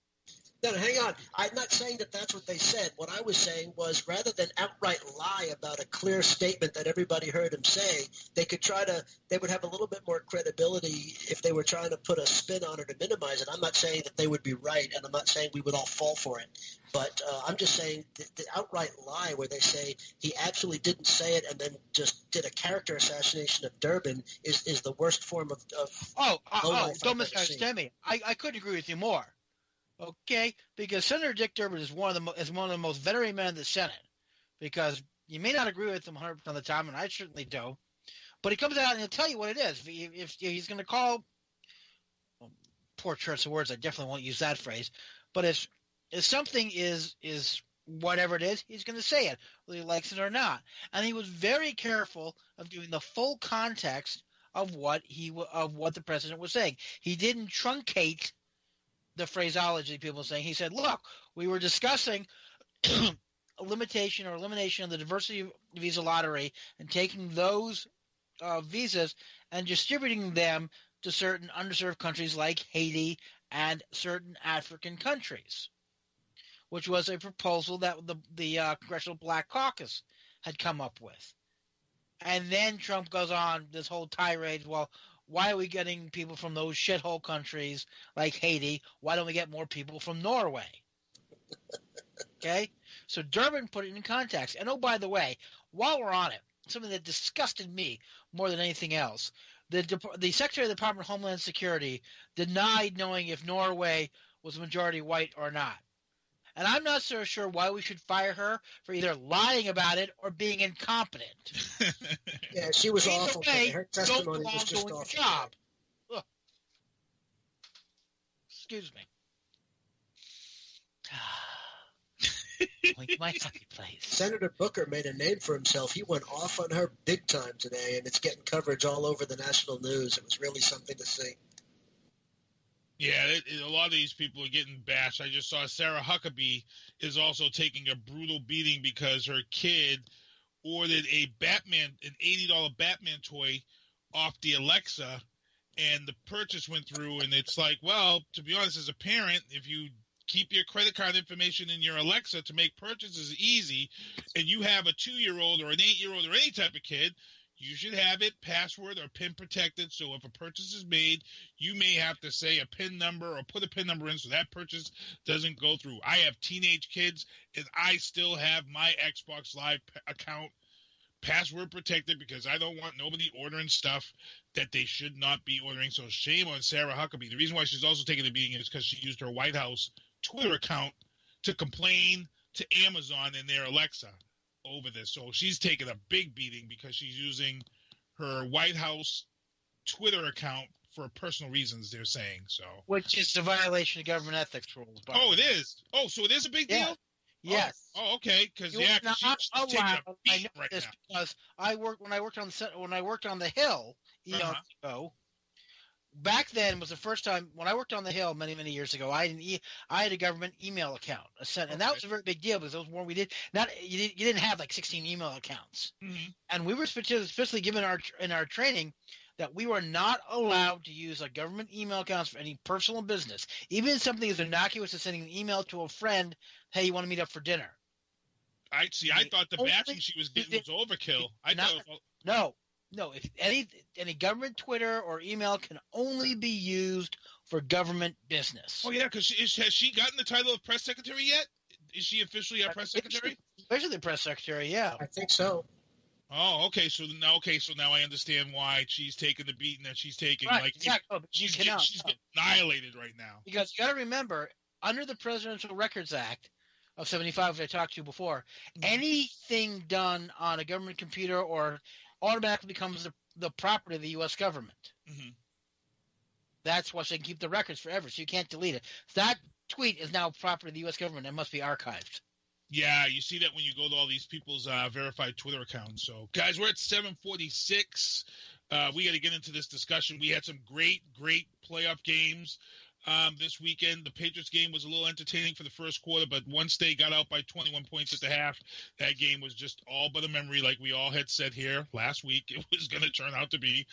No, hang on. I'm not saying that that's what they said. What I was saying was, rather than outright lie about a clear statement that everybody heard him say, they would have a little bit more credibility if they were trying to put a spin on it to minimize it. I'm not saying that they would be right, and I'm not saying we would all fall for it. But I'm just saying the outright lie where they say he absolutely didn't say it and then just did a character assassination of Durbin is the worst form of don't misunderstand me. I couldn't agree with you more. Okay, because Senator Dick Durbin is one of the most veteran men in the Senate. Because you may not agree with him 100% of the time, and I certainly do. But he comes out and he'll tell you what it is. If he's going to call, poor choice of words, I definitely won't use that phrase. But if something is whatever it is, he's going to say it, whether he likes it or not. And he was very careful of doing the full context of what the president was saying. He didn't truncate the phraseology people were saying. He said, look, we were discussing a limitation or elimination of the diversity visa lottery and taking those visas and distributing them to certain underserved countries like Haiti and certain African countries, which was a proposal that the Congressional Black Caucus had come up with. And then Trump goes on this whole tirade, well, why are we getting people from those shithole countries like Haiti? Why don't we get more people from Norway? Okay? So Durbin put it in context. And oh, by the way, while we're on it, something that disgusted me more than anything else, the Secretary of the Department of Homeland Security denied knowing if Norway was majority white or not. And I'm not so sure why we should fire her for either lying about it or being incompetent. Yeah, she was awful. Her testimony don't was just doing awful. your job. Ugh. Excuse me. Like my happy place. Senator Booker made a name for himself. He went off on her big time today, and it's getting coverage all over the national news. It was really something to see. Yeah, a lot of these people are getting bashed. I just saw Sarah Huckabee is also taking a brutal beating because her kid ordered an $80 Batman toy off the Alexa, and the purchase went through. And it's like, well, to be honest, as a parent, if you keep your credit card information in your Alexa to make purchases easy, and you have a 2-year-old or an 8-year-old or any type of kid, you should have it password or PIN protected. So if a purchase is made, you may have to say a PIN number or put a PIN number in so that purchase doesn't go through. I have teenage kids, and I still have my Xbox Live account password protected because I don't want nobody ordering stuff that they should not be ordering. So shame on Sarah Huckabee. The reason why she's also taking the beating is because she used her White House Twitter account to complain to Amazon and their Alexa over this. So she's taking a big beating because she's using her White House Twitter account for personal reasons, they're saying so. Which is a violation of government ethics rules. Oh, it is. Oh, so it is a big deal? Yes. Oh, okay. Because she's taking a beat right now. Because when I worked on the Hill eons ago. Back then was the first time when I worked on the Hill many years ago. I had a government email account, and that was a very big deal because those were we did not you didn't have like 16 email accounts, and we were especially given in our training that we were not allowed to use our government email accounts for any personal business, even something as innocuous as sending an email to a friend, "Hey, you want to meet up for dinner?" I thought the bashing she was getting was overkill. No, if any government Twitter or email can only be used for government business. Oh yeah, because has she gotten the title of press secretary yet? Is she officially our press secretary? Officially press secretary, yeah. I think so. Oh, okay. So now I understand why she's taking the beating that she's taking. Right, like exactly. she's getting annihilated right now. Because you got to remember, under the Presidential Records Act of '75, which I talked to before, anything done on a government computer or automatically becomes the property of the U.S. government. That's why they can keep the records forever, so you can't delete it. So that tweet is now property of the U.S. government and must be archived. Yeah, you see that when you go to all these people's verified Twitter accounts. So, guys, we're at 7:46. We got to get into this discussion. We had some great playoff games this weekend. The Patriots game was a little entertaining for the first quarter, but once they got out by 21 points at the half, that game was just all but a memory, like we all had said here last week it was going to turn out to be.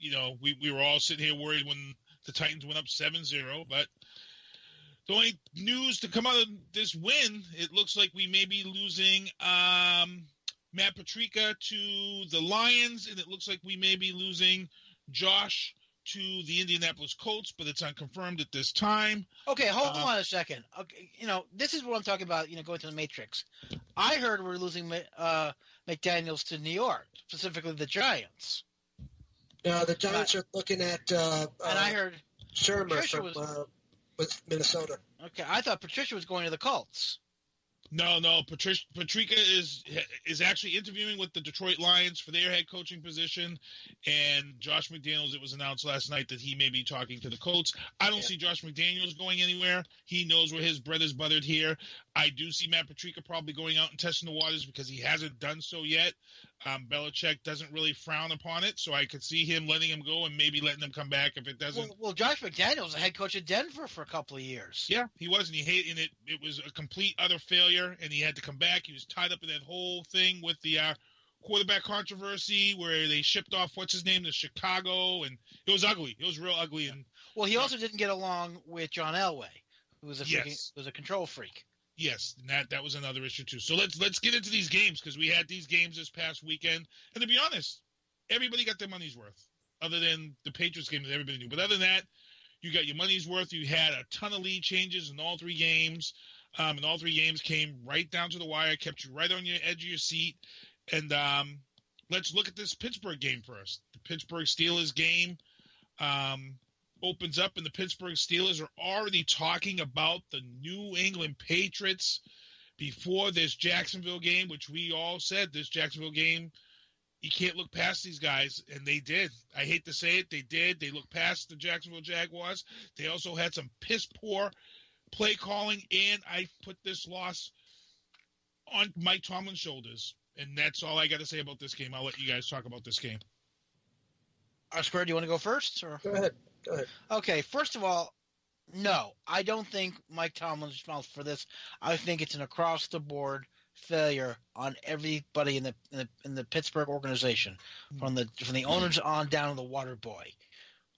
We were all sitting here worried when the Titans went up 7-0, but the only news to come out of this win, it looks like we may be losing Matt Patricia to the Lions, and it looks like we may be losing Josh to the Indianapolis Colts, but it's unconfirmed at this time. Okay, hold on a second. Okay, this is what I'm talking about, going to the Matrix. I heard we're losing McDaniels to New York, specifically the Giants. No, the Giants are looking at and I heard Shermer from with Minnesota. Okay, I thought Patricia was going to the Colts. No. Patricia is actually interviewing with the Detroit Lions for their head coaching position, and Josh McDaniels, it was announced last night that he may be talking to the Colts. I don't see Josh McDaniels going anywhere. He knows where his bread is buttered here. I do see Matt Patricia probably going out and testing the waters because he hasn't done so yet. Belichick doesn't really frown upon it, so I could see him letting him go and maybe letting him come back if it doesn't. Well, Josh McDaniels was the head coach of Denver for a couple of years. Yeah, he was, and he hated it. It was a complete utter failure, and he had to come back. He was tied up in that whole thing with the quarterback controversy where they shipped off what's his name to Chicago, and it was ugly. It was real ugly. And he also didn't get along with John Elway, who was a control freak. Yes, and that was another issue too. So let's get into these games because we had these games this past weekend, and to be honest, everybody got their money's worth, other than the Patriots game that everybody knew. But other than that, you got your money's worth. You had a ton of lead changes in all three games, and all three games came right down to the wire, kept you right on your edge of your seat. And let's look at this Pittsburgh game first. The Pittsburgh Steelers game opens up, and the Pittsburgh Steelers are already talking about the New England Patriots before this Jacksonville game, which we all said this Jacksonville game, you can't look past these guys, and they did. I hate to say it, they did. They looked past the Jacksonville Jaguars. They also had some piss-poor play calling, and I put this loss on Mike Tomlin's shoulders. And that's all I got to say about this game. I'll let you guys talk about this game. Square, do you want to go first? Or? Go ahead. Okay, first of all, no, I don't think Mike Tomlin's responsible for this. I think it's an across-the-board failure on everybody in the Pittsburgh organization, from the owners on down to the water boy.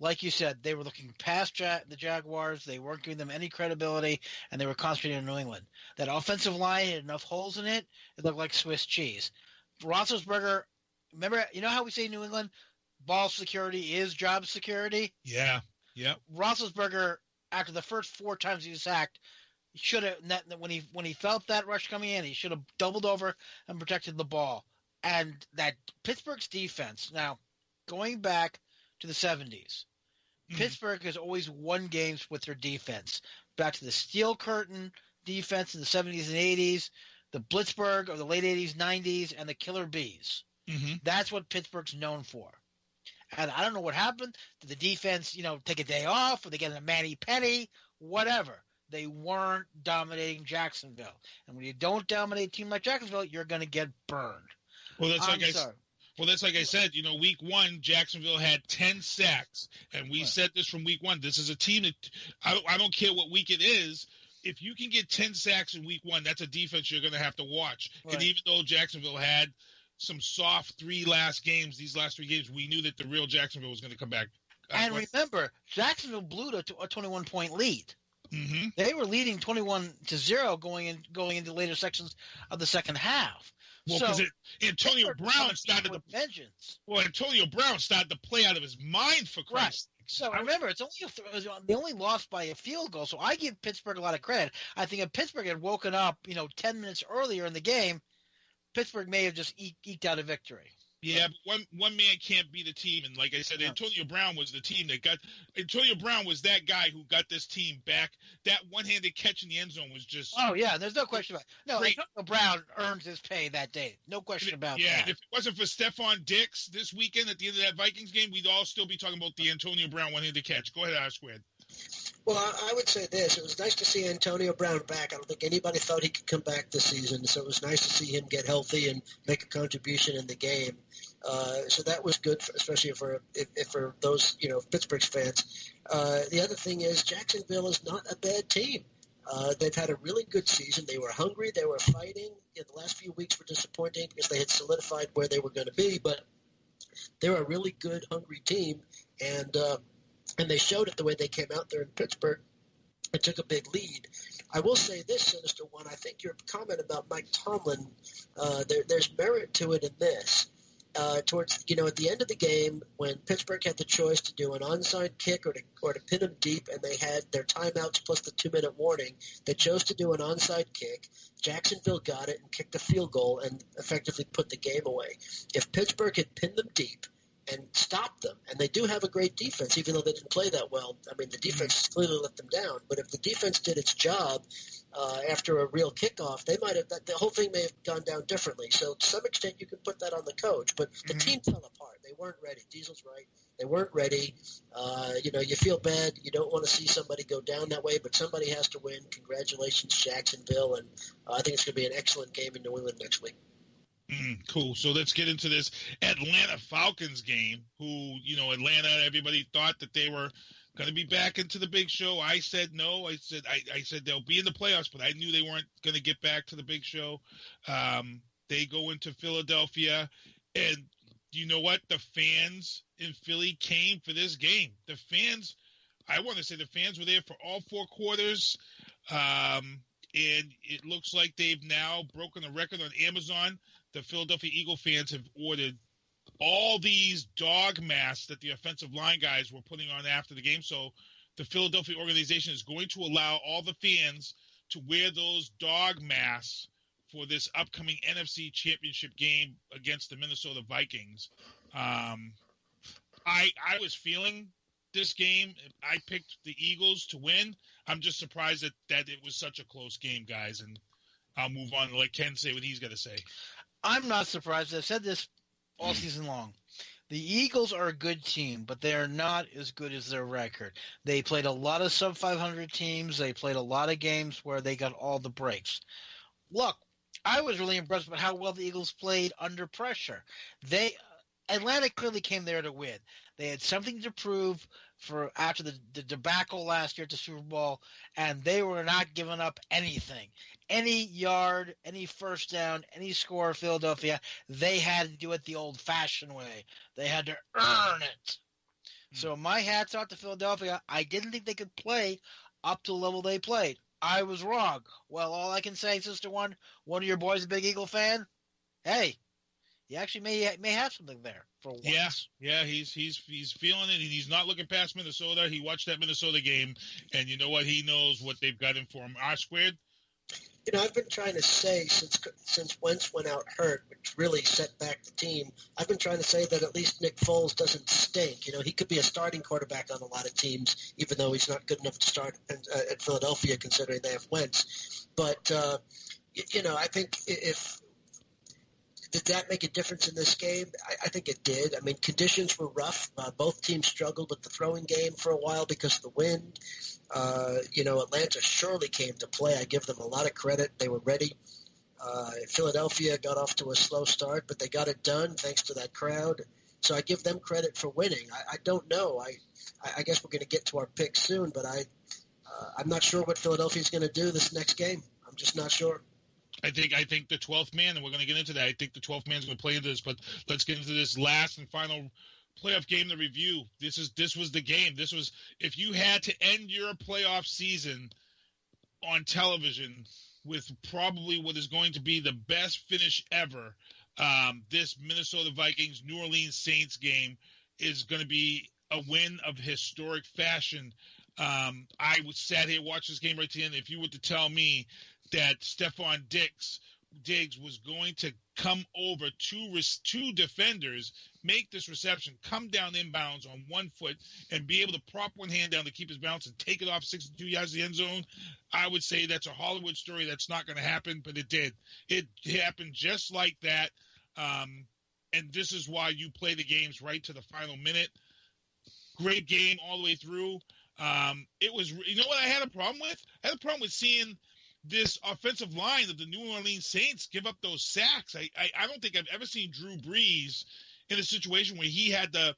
Like you said, they were looking past the Jaguars. They weren't giving them any credibility, and they were concentrating on New England. That offensive line had enough holes in it; it looked like Swiss cheese. Roethlisberger, remember, how we say in New England, ball security is job security? Yeah. Yep. Roethlisberger, after the first 4 times he was sacked, should have, when he felt that rush coming in, he should have doubled over and protected the ball. And that Pittsburgh's defense, now, going back to the 70s, Pittsburgh has always won games with their defense. Back to the Steel Curtain defense in the 70s and 80s, the Blitzburg of the late 80s, 90s, and the Killer Bees. That's what Pittsburgh's known for. And I don't know what happened. Did the defense, take a day off? Or they get a mani-pedi? Whatever. They weren't dominating Jacksonville. And when you don't dominate a team like Jacksonville, you're going to get burned. Well, that's sorry. Well, that's like I said, week one, Jacksonville had 10 sacks. And we said this from week one. This is a team that I don't care what week it is. If you can get 10 sacks in week one, that's a defense you're going to have to watch. Right. And even though Jacksonville had some soft these last 3 games, we knew that the real Jacksonville was going to come back. And remember, Jacksonville blew a 21-point lead. Mm-hmm. They were leading 21-0 going into later sections of the second half. Well, because Antonio Brown started with vengeance. Well, Antonio Brown started to play out of his mind, for Christ's sake. So remember, they only lost by a field goal. So I give Pittsburgh a lot of credit. I think if Pittsburgh had woken up, 10 minutes earlier in the game, Pittsburgh may have just eked out a victory. Yeah, but one man can't beat a team, and like I said, Antonio Brown was the team that got. Antonio Brown was that guy who got this team back. That one-handed catch in the end zone was just. Oh yeah, there's no question about it. No, great. Antonio Brown earned his pay that day. No question about that. Yeah, and if it wasn't for Stephon Diggs this weekend at the end of that Vikings game, we'd all still be talking about the Antonio Brown one-handed catch. Go ahead, R-Squared. Well, I would say this. It was nice to see Antonio Brown back. I don't think anybody thought he could come back this season, so it was nice to see him get healthy and make a contribution in the game. So that was good, especially for those, Pittsburgh's fans. The other thing is Jacksonville is not a bad team. They've had a really good season. They were hungry. They were fighting. The last few weeks were disappointing because they had solidified where they were going to be, but they're a really good, hungry team, and they showed it the way they came out there in Pittsburgh and took a big lead. I will say this, Sinister One, I think your comment about Mike Tomlin, there's merit to it in this. Towards at the end of the game, when Pittsburgh had the choice to do an onside kick or to pin them deep, and they had their timeouts plus the 2-minute warning, they chose to do an onside kick. Jacksonville got it and kicked a field goal and effectively put the game away. If Pittsburgh had pinned them deep and stopped them, and they do have a great defense, even though they didn't play that well. I mean, the defense clearly let them down. But if the defense did its job after a real kickoff, they might have the whole thing may have gone down differently. So to some extent, you can put that on the coach. But the team fell apart. They weren't ready. Diesel's right. They weren't ready. You feel bad. You don't want to see somebody go down that way, but somebody has to win. Congratulations, Jacksonville. And I think it's going to be an excellent game in New England next week. Cool. So let's get into this Atlanta Falcons game, who, Atlanta, everybody thought that they were going to be back into the big show. I said no. I said they'll be in the playoffs, but I knew they weren't going to get back to the big show. They go into Philadelphia, and you know what? The fans in Philly came for this game. The fans were there for all 4 quarters. And it looks like they've now broken the record on Amazon. The Philadelphia Eagle fans have ordered all these dog masks that the offensive line guys were putting on after the game. So the Philadelphia organization is going to allow all the fans to wear those dog masks for this upcoming NFC Championship game against the Minnesota Vikings. I was feeling this game. I picked the Eagles to win. I'm just surprised that it was such a close game, guys. And I'll move on and let Ken say what he's got to say. I'm not surprised. I've said this all season long. The Eagles are a good team, but they are not as good as their record. They played a lot of sub-500 teams. They played a lot of games where they got all the breaks. Look, I was really impressed with how well the Eagles played under pressure. Atlanta clearly came there to win. They had something to prove for after the debacle last year at the Super Bowl, and they were not giving up anything. Any yard, any first down, any score, Philadelphia, they had to do it the old-fashioned way. They had to earn it. So my hat's off to Philadelphia. I didn't think they could play up to the level they played. I was wrong. Well, all I can say, Sister One of your boys a big Eagle fan, hey, he actually may have something there for once. Yeah, he's feeling it, and he's not looking past Minnesota. He watched that Minnesota game, and you know what? He knows what they've got in for him. R-squared? I've been trying to say since Wentz went out hurt, which really set back the team, I've been trying to say that at least Nick Foles doesn't stink. He could be a starting quarterback on a lot of teams, even though he's not good enough to start at Philadelphia, considering they have Wentz. But, I think if Did that make a difference in this game? I think it did. I mean, conditions were rough. Both teams struggled with the throwing game for a while because of the wind. Atlanta surely came to play. I give them a lot of credit. They were ready. Philadelphia got off to a slow start, but they got it done thanks to that crowd. So I give them credit for winning. I don't know. I guess we're going to get to our pick soon, but I'm not sure what Philadelphia's going to do this next game. I'm just not sure. I think the 12th man, and we're going to get into that. I think the 12th man is going to play into this, but let's get into this last and final playoff game to review. This was the game. This was, if you had to end your playoff season on television with probably what is going to be the best finish ever, this Minnesota Vikings New Orleans Saints game is going to be a win of historic fashion. I was sat here watching this game right to the end. If you were to tell me that Stephon Diggs was going to come over two defenders, make this reception, come down inbounds on 1 foot, and be able to prop one hand down to keep his balance and take it off 62 yards of the end zone, I would say that's a Hollywood story. That's not going to happen, but it did. It happened just like that, and this is why you play the games right to the final minute. Great game all the way through. It was, you know what I had a problem with? I had a problem with seeing this offensive line of the New Orleans Saints give up those sacks. I don't think I've ever seen Drew Brees in a situation where he had to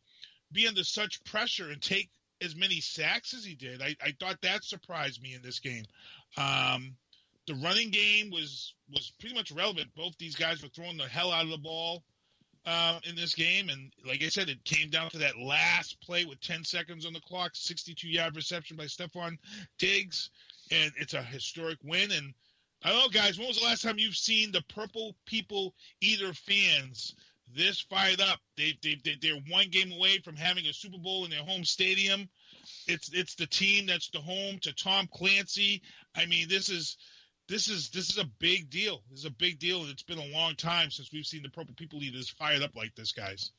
be under such pressure and take as many sacks as he did. I thought that surprised me in this game. The running game was pretty much relevant. Both these guys were throwing the hell out of the ball in this game, and like I said, it came down to that last play with 10 seconds on the clock, 62-yard reception by Stephon Diggs, and it's a historic win. And I don't know, guys, when was the last time you've seen the Purple People Eater fans this fired up? They're one game away from having a Super Bowl in their home stadium. It's the team that's the home to Tom Clancy. I mean, this is a big deal. This is a big deal, and it's been a long time since we've seen the Purple People Eaters fired up like this, guys.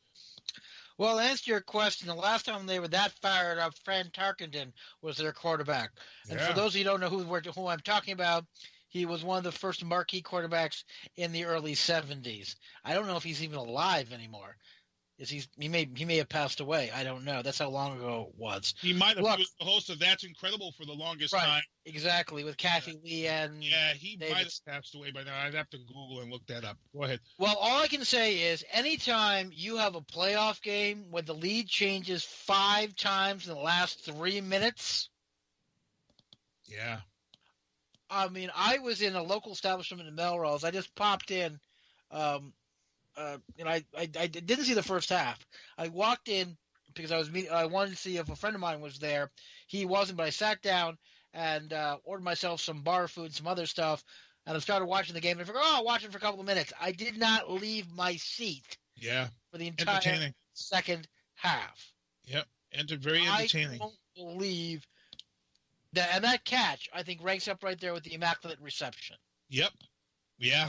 Well, to answer your question, the last time they were that fired up, Fran Tarkenton was their quarterback. And for those of you who don't know who I'm talking about, he was one of the first marquee quarterbacks in the early 70s. I don't know if he's even alive anymore. He may have passed away. I don't know. That's how long ago it was. He might have. He was the host of That's Incredible for the longest time. Exactly, with Kathy Lee and he David. might have passed away by now. I'd have to Google and look that up. Go ahead. Well, all I can say is anytime you have a playoff game where the lead changes 5 times in the last 3 minutes. Yeah. I mean, I was in a local establishment in Melrose. I just popped in. I didn't see the first half. I walked in because I wanted to see if a friend of mine was there. He wasn't, but I sat down and ordered myself some bar food, some other stuff, and I started watching the game. And I figured, I'll watch it for a couple of minutes. I did not leave my seat. Yeah. For the entire second half. Yep. Very entertaining. I don't believe that, and that catch I think ranks up right there with the immaculate reception. Yep. Yeah.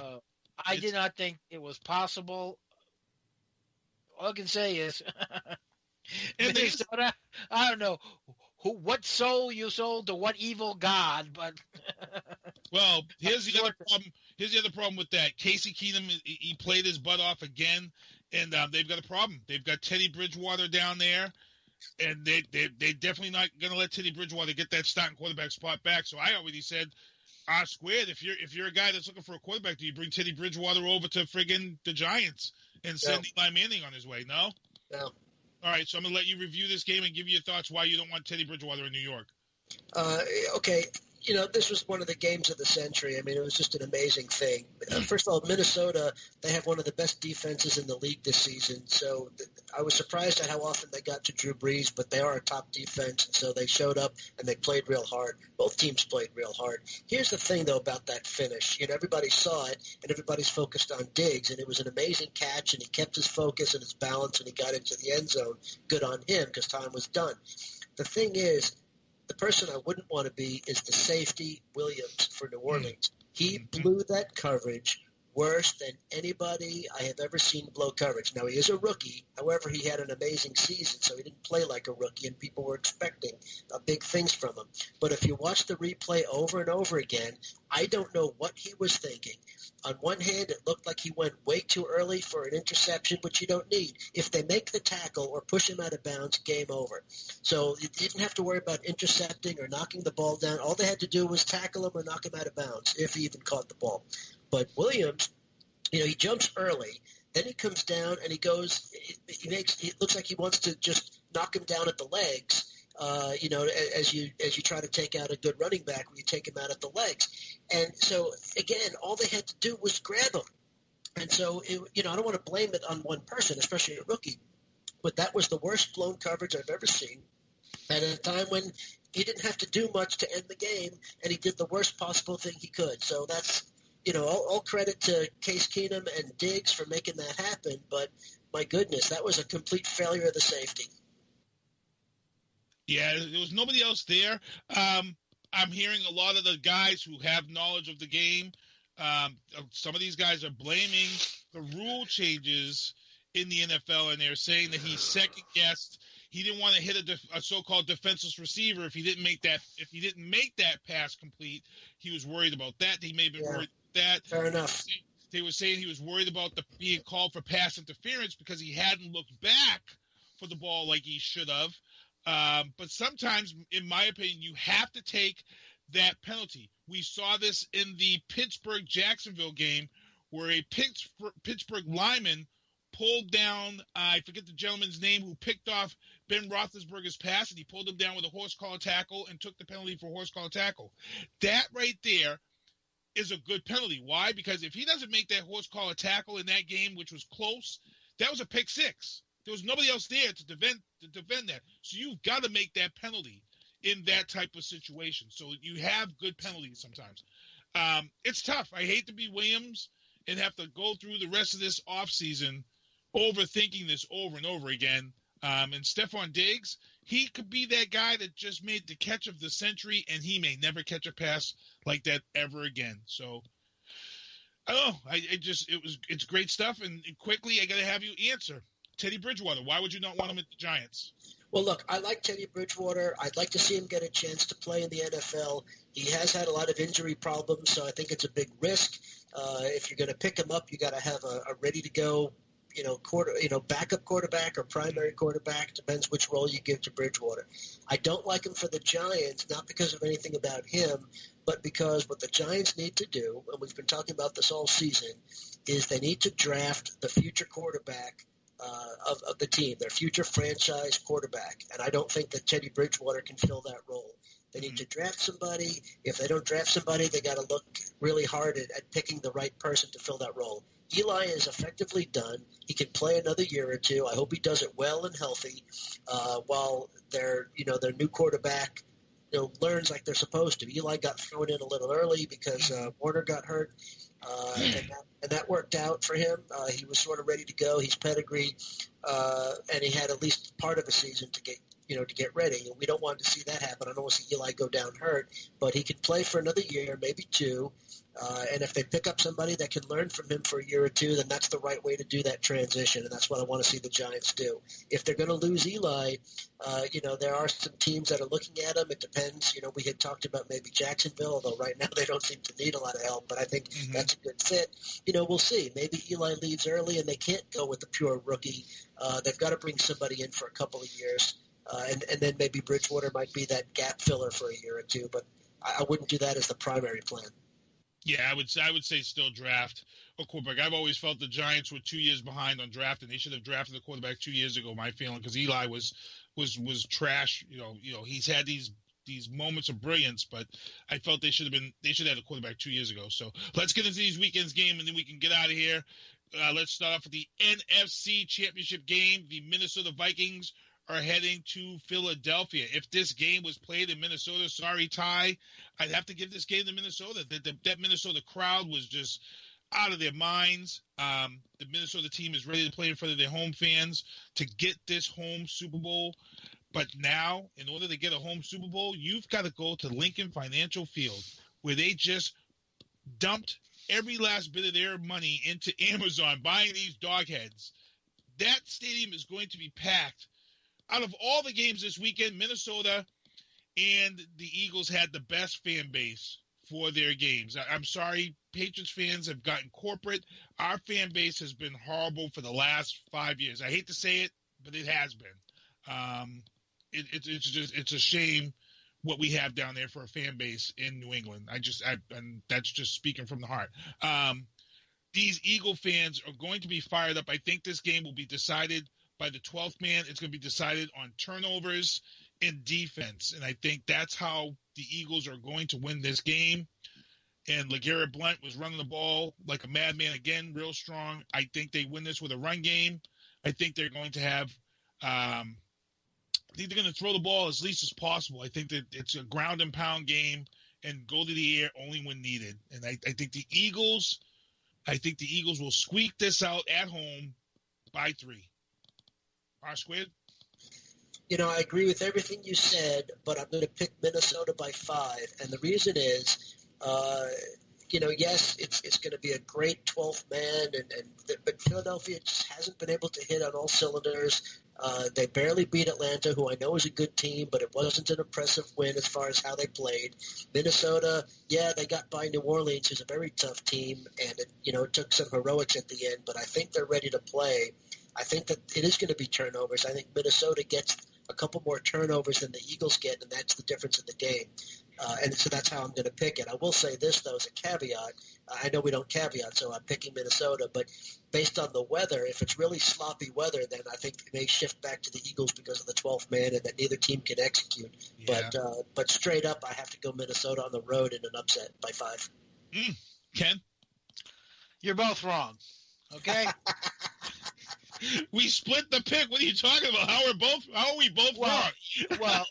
I did not think it was possible. All I can say is, Minnesota, I don't know what soul you sold to what evil god, but well, here's the other problem. Here's the other problem with that. Casey Keenum, he played his butt off again, and they've got a problem. They've got Teddy Bridgewater down there, and they definitely not going to let Teddy Bridgewater get that starting quarterback spot back. So I already said, R-squared, if you're a guy that's looking for a quarterback, do you bring Teddy Bridgewater over to friggin' the Giants and send Eli Manning on his way? No? No. All right, so I'm going to let you review this game and give you your thoughts why you don't want Teddy Bridgewater in New York. Okay. This was one of the games of the century. I mean, it was just an amazing thing. First of all, Minnesota, they have one of the best defenses in the league this season. So I was surprised at how often they got to Drew Brees, but they are a top defense, and so they showed up and they played real hard. Both teams played real hard. Here's the thing, though, about that finish. Everybody saw it, and everybody's focused on Diggs, and it was an amazing catch, and he kept his focus and his balance, and he got into the end zone. Good on him because time was done. The thing is, the person I wouldn't want to be is the safety Williams for New Orleans. He blew that coverage worse than anybody I have ever seen blow coverage. Now, he is a rookie. However, he had an amazing season, so he didn't play like a rookie, and people were expecting big things from him. But if you watch the replay over and over again, I don't know what he was thinking. On one hand, it looked like he went way too early for an interception, which you don't need. If they make the tackle or push him out of bounds, game over. So you didn't have to worry about intercepting or knocking the ball down. All they had to do was tackle him or knock him out of bounds, if he even caught the ball. But Williams, he jumps early. Then he comes down and he goes. It looks like he wants to just knock him down at the legs. As you try to take out a good running back, when you take him out at the legs. And so again, all they had to do was grab him. And so I don't want to blame it on one person, especially a rookie, but that was the worst blown coverage I've ever seen. At a time when he didn't have to do much to end the game, and he did the worst possible thing he could. So that's all credit to Case Keenum and Diggs for making that happen. But my goodness, that was a complete failure of the safety. Yeah, there was nobody else there. I'm hearing a lot of the guys who have knowledge of the game. Some of these guys are blaming the rule changes in the NFL, and they're saying that he second-guessed. He didn't want to hit a so-called defenseless receiver if he didn't make that pass complete. He was worried about that. He may have been worried about that. Fair enough. They were saying he was worried about being called for pass interference because he hadn't looked back for the ball like he should have. But sometimes, in my opinion, you have to take that penalty. We saw this in the Pittsburgh-Jacksonville game where a Pittsburgh lineman pulled down, I forget the gentleman's name, who picked off Ben Roethlisberger's pass, and he pulled him down with a horse collar tackle and took the penalty for horse collar tackle. That right there is a good penalty. Why? Because if he doesn't make that horse collar tackle in that game, which was close, that was a pick six. There was nobody else there to defend that. So you've got to make that penalty in that type of situation. So you have good penalties sometimes. It's tough. I hate to be Williams and have to go through the rest of this offseason overthinking this over and over again. And Stephon Diggs, he could be that guy that just made the catch of the century, and he may never catch a pass like that ever again. So I don't know. It's great stuff. And quickly, I got to have you answer. Teddy Bridgewater, why would you not want him at the Giants? Well, look, I like Teddy Bridgewater. I'd like to see him get a chance to play in the NFL. He has had a lot of injury problems, so I think it's a big risk. If you're going to pick him up, you got to have a ready-to-go, backup quarterback or primary quarterback. Depends which role you give to Bridgewater. I don't like him for the Giants, not because of anything about him, but because what the Giants need to do, and we've been talking about this all season, is they need to draft the future quarterback of the team, their future franchise quarterback. And I don't think that Teddy Bridgewater can fill that role. They need to draft somebody. If they don't draft somebody, they got to look really hard at picking the right person to fill that role. Eli is effectively done. He can play another year or two. I hope he does it well and healthy while their new quarterback learns like they're supposed to. Eli got thrown in a little early because Warner got hurt. And that worked out for him. He was sort of ready to go. He's pedigreed, and he had at least part of a season to get ready. And we don't want to see that happen. I don't want to see Eli go down hurt, but he could play for another year, maybe two. And if they pick up somebody that can learn from him for a year or two, then that's the right way to do that transition, and that's what I want to see the Giants do. If they're going to lose Eli, there are some teams that are looking at him. It depends. We had talked about maybe Jacksonville, although right now they don't seem to need a lot of help, but I think that's a good fit. We'll see. Maybe Eli leaves early and they can't go with the pure rookie. They've got to bring somebody in for a couple of years, and then maybe Bridgewater might be that gap filler for a year or two, but I wouldn't do that as the primary plan. Yeah, I would say still draft a quarterback. I've always felt the Giants were 2 years behind on drafting. They should have drafted a quarterback 2 years ago. My feeling, because Eli was trash. He's had these moments of brilliance, but I felt they should have had a quarterback 2 years ago. So let's get into these weekend's game, and then we can get out of here. Let's start off with the NFC Championship game. The Minnesota Vikings are heading to Philadelphia. If this game was played in Minnesota, sorry, Ty, I'd have to give this game to Minnesota. That Minnesota crowd was just out of their minds. The Minnesota team is ready to play in front of their home fans to get this home Super Bowl. But now, in order to get a home Super Bowl, you've got to go to Lincoln Financial Field, where they just dumped every last bit of their money into Amazon, buying these dog heads. That stadium is going to be packed. Out of all the games this weekend, Minnesota and the Eagles had the best fan base for their games. I'm sorry, Patriots fans have gotten corporate. Our fan base has been horrible for the last 5 years. I hate to say it, but it has been. It's a shame what we have down there for a fan base in New England. And that's just speaking from the heart. These Eagle fans are going to be fired up. I think this game will be decided by the 12th man. It's going to be decided on turnovers and defense. And I think that's how the Eagles are going to win this game. And LeGarrette Blount was running the ball like a madman again, real strong. I think they win this with a run game. I think they're going to have I think they're going to throw the ball as least as possible. I think that it's a ground and pound game and go to the air only when needed. And I think the Eagles will squeak this out at home by 3. R-squared? I agree with everything you said, but I'm going to pick Minnesota by 5. And the reason is, yes, it's going to be a great 12th man, but Philadelphia just hasn't been able to hit on all cylinders. They barely beat Atlanta, who I know is a good team, but it wasn't an impressive win as far as how they played. Minnesota, they got by New Orleans, who's a very tough team, and it took some heroics at the end, but I think they're ready to play. I think that it is going to be turnovers. I think Minnesota gets a couple more turnovers than the Eagles get, and that's the difference in the game. And so that's how I'm going to pick it. I will say this, though, as a caveat. I know we don't caveat, so I'm picking Minnesota. But based on the weather, if it's really sloppy weather, then I think it may shift back to the Eagles because of the 12th man and that neither team can execute. Yeah. But straight up, I have to go Minnesota on the road in an upset by 5. Ken? You're both wrong, okay? We split the pick. What are you talking about? How are we both wrong? Well,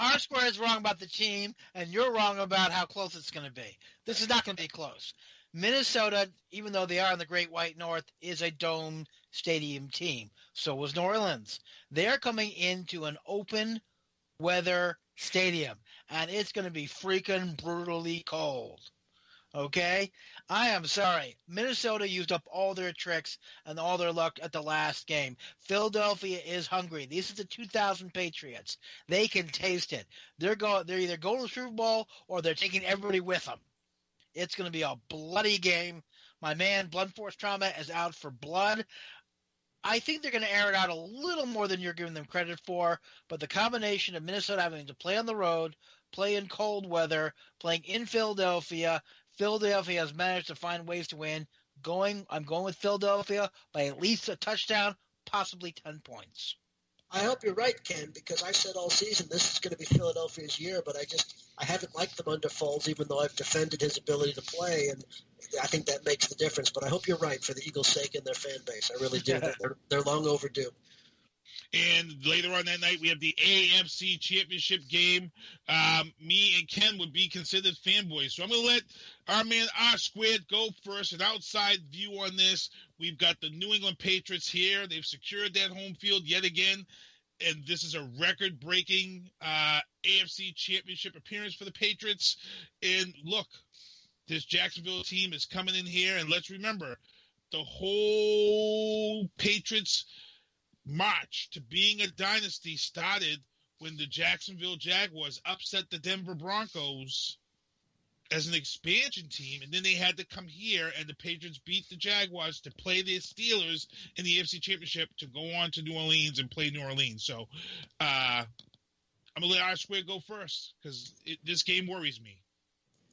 R-square is wrong about the team, and you're wrong about how close it's going to be. This is not going to be close. Minnesota, even though they are in the Great White North, is a domed stadium team. So was New Orleans. They're coming into an open weather stadium, and it's going to be freaking brutally cold. Okay? I am sorry. Minnesota used up all their tricks and all their luck at the last game. Philadelphia is hungry. These are the 2000 Patriots. They can taste it. They're either going to the Super Bowl or they're taking everybody with them. It's going to be a bloody game. My man, Blunt Force Trauma, is out for blood. I think they're going to air it out a little more than you're giving them credit for, but the combination of Minnesota having to play on the road, play in cold weather, playing in Philadelphia has managed to find ways to win. I'm going with Philadelphia by at least a touchdown, possibly 10 points. I hope you're right, Ken, because I've said all season this is going to be Philadelphia's year, but I haven't liked them under Foles, even though I've defended his ability to play, and I think that makes the difference. But I hope you're right for the Eagles' sake and their fan base. I really do. They're long overdue. And later on that night, we have the AFC Championship game. Me and Ken would be considered fanboys. So I'm going to let our man R-squared go first. An outside view on this. We've got the New England Patriots here. They've secured that home field yet again. And this is a record-breaking AFC Championship appearance for the Patriots. And look, this Jacksonville team is coming in here. And let's remember, the whole Patriots march to being a dynasty started when the Jacksonville Jaguars upset the Denver Broncos as an expansion team, and then they had to come here, and the Patriots beat the Jaguars to play the Steelers in the AFC Championship to go on to New Orleans and play New Orleans. So I'm going to let R-squared go first because this game worries me.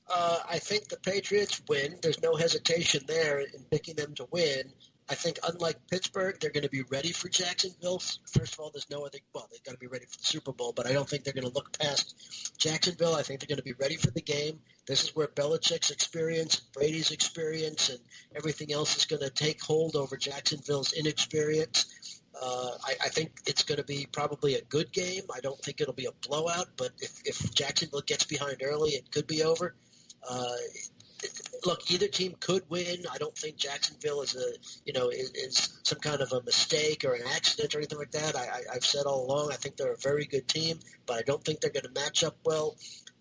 I think the Patriots win. There's no hesitation there in picking them to win. I think unlike Pittsburgh, they're going to be ready for Jacksonville. First of all, there's no other – well, they've got to be ready for the Super Bowl, but I don't think they're going to look past Jacksonville. I think they're going to be ready for the game. This is where Belichick's experience, Brady's experience, and everything else is going to take hold over Jacksonville's inexperience. I think it's going to be probably a good game. I don't think it'll be a blowout, but if Jacksonville gets behind early, it could be over. Look, either team could win. I don't think Jacksonville is is some kind of a mistake or an accident or anything like that. I've said all along I think they're a very good team, but I don't think they're going to match up well.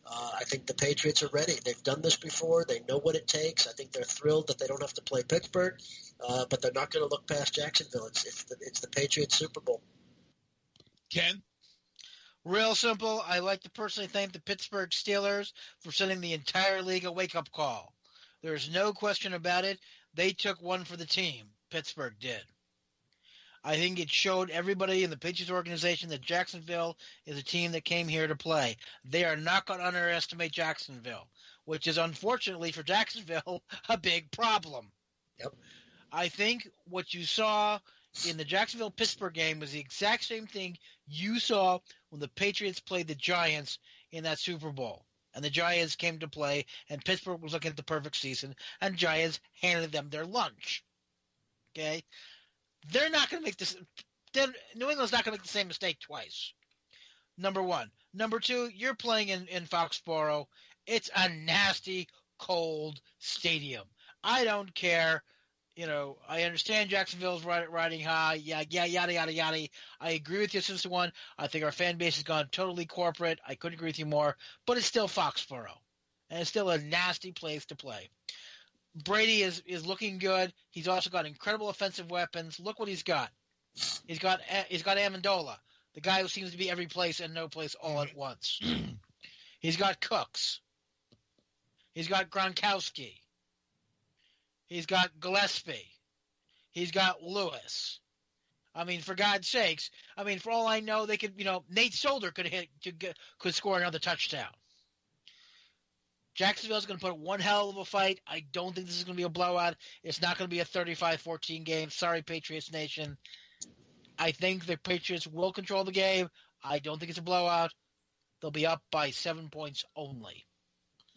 I think the Patriots are ready. They've done this before. They know what it takes. I think they're thrilled that they don't have to play Pittsburgh, but they're not going to look past Jacksonville. It's the Patriots Super Bowl. Ken? Real simple. I like to personally thank the Pittsburgh Steelers for sending the entire league a wake-up call. There's no question about it. They took one for the team. Pittsburgh did. I think it showed everybody in the Patriots organization that Jacksonville is a team that came here to play. They are not going to underestimate Jacksonville, which is unfortunately for Jacksonville a big problem. Yep. I think what you saw in the Jacksonville-Pittsburgh game was the exact same thing you saw when the Patriots played the Giants in that Super Bowl. And the Giants came to play, and Pittsburgh was looking at the perfect season, and Giants handed them their lunch. Okay? They're not going to make this. New England's not going to make the same mistake twice. Number one. Number two, you're playing in Foxborough. It's a nasty, cold stadium. I don't care. You know, I understand Jacksonville's riding high. Yeah, yada, yada, yada. I agree with you since the one. I think our fan base has gone totally corporate. I couldn't agree with you more. But it's still Foxborough. And it's still a nasty place to play. Brady is looking good. He's also got incredible offensive weapons. Look what he's got. He's got Amendola, the guy who seems to be every place and no place all at once. He's got Cooks. He's got Gronkowski. He's got Gillespie. He's got Lewis. I mean, for God's sakes. I mean, for all I know, they could. Nate Solder could score another touchdown. Jacksonville's going to put up one hell of a fight. I don't think this is going to be a blowout. It's not going to be a 35-14 game. Sorry, Patriots Nation. I think the Patriots will control the game. I don't think it's a blowout. They'll be up by 7 points only.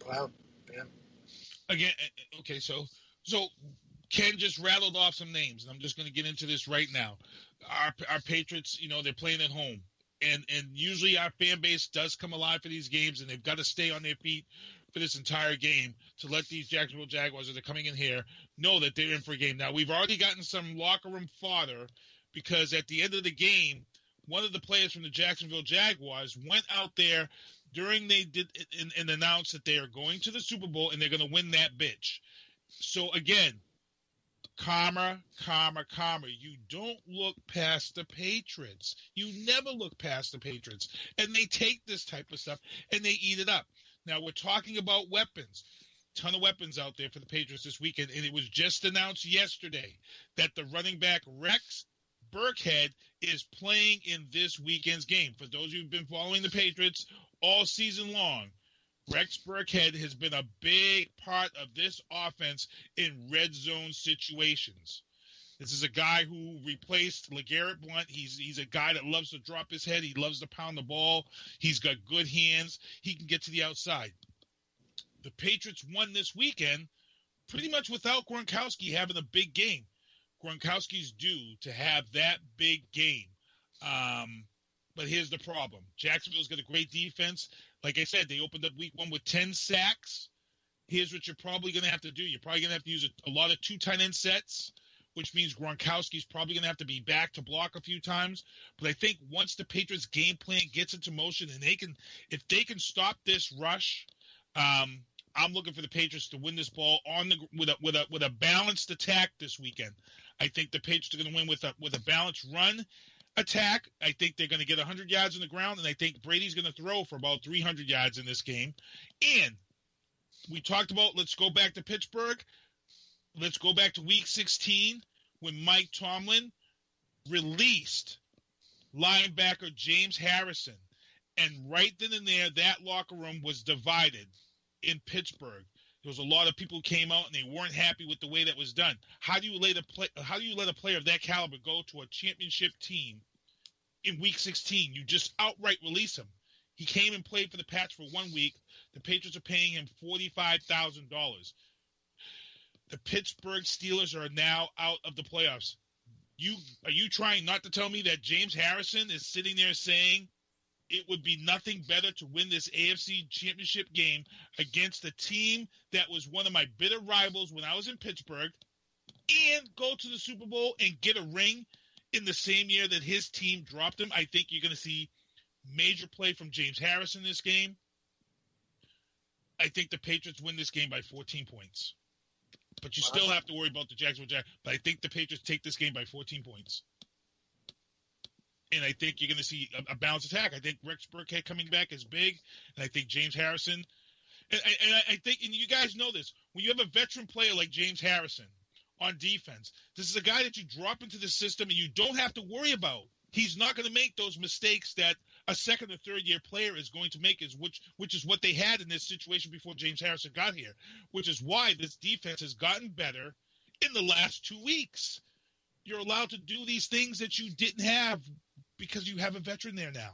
Wow. Yeah. Again, okay, so Ken just rattled off some names, and I'm just going to get into this right now. Our Patriots, they're playing at home. And usually our fan base does come alive for these games, and they've got to stay on their feet for this entire game to let these Jacksonville Jaguars that are coming in here know that they're in for a game. Now, we've already gotten some locker room fodder because at the end of the game, one of the players from the Jacksonville Jaguars went out there during and announced that they are going to the Super Bowl and they're going to win that bitch. So, again, calmer. You don't look past the Patriots. You never look past the Patriots. And they take this type of stuff and they eat it up. Now, we're talking about weapons. Ton of weapons out there for the Patriots this weekend. And it was just announced yesterday that the running back Rex Burkhead is playing in this weekend's game. For those who've been following the Patriots all season long, Rex Burkhead has been a big part of this offense in red zone situations. This is a guy who replaced LeGarrette Blount. He's a guy that loves to drop his head. He loves to pound the ball. He's got good hands. He can get to the outside. The Patriots won this weekend pretty much without Gronkowski having a big game. Gronkowski's due to have that big game. But here's the problem. Jacksonville's got a great defense. Like I said, they opened up week one with 10 sacks. Here's what you're probably going to have to do. You're probably going to have to use a lot of two tight end sets, which means Gronkowski's probably going to have to be back to block a few times. But I think once the Patriots game plan gets into motion and if they can stop this rush, I'm looking for the Patriots to win this ball with a balanced attack this weekend. I think the Patriots are going to win with a balanced run attack. I think they're going to get 100 yards on the ground, and I think Brady's going to throw for about 300 yards in this game. And we talked about, let's go back to Pittsburgh. Let's go back to Week 16 when Mike Tomlin released linebacker James Harrison. And right then and there, that locker room was divided in Pittsburgh. There was a lot of people who came out and they weren't happy with the way that was done. How do you let a player of that caliber go to a championship team in Week 16? You just outright release him. He came and played for the Pats for 1 week. The Patriots are paying him $45,000. The Pittsburgh Steelers are now out of the playoffs. Are you trying not to tell me that James Harrison is sitting there saying it would be nothing better to win this AFC championship game against a team that was one of my bitter rivals when I was in Pittsburgh and go to the Super Bowl and get a ring in the same year that his team dropped him? I think you're going to see major play from James Harrison this game. I think the Patriots win this game by 14 points. But you still have to worry about the Jacksonville Jaguars. But I think the Patriots take this game by 14 points. And I think you're going to see a balanced attack. I think Rex Burkhead coming back is big. And I think James Harrison. And I think, and you guys know this, when you have a veteran player like James Harrison on defense, this is a guy that you drop into the system and you don't have to worry about. He's not going to make those mistakes that a second or third year player is going to make, which is what they had in this situation before James Harrison got here, which is why this defense has gotten better in the last 2 weeks. You're allowed to do these things that you didn't have because you have a veteran there now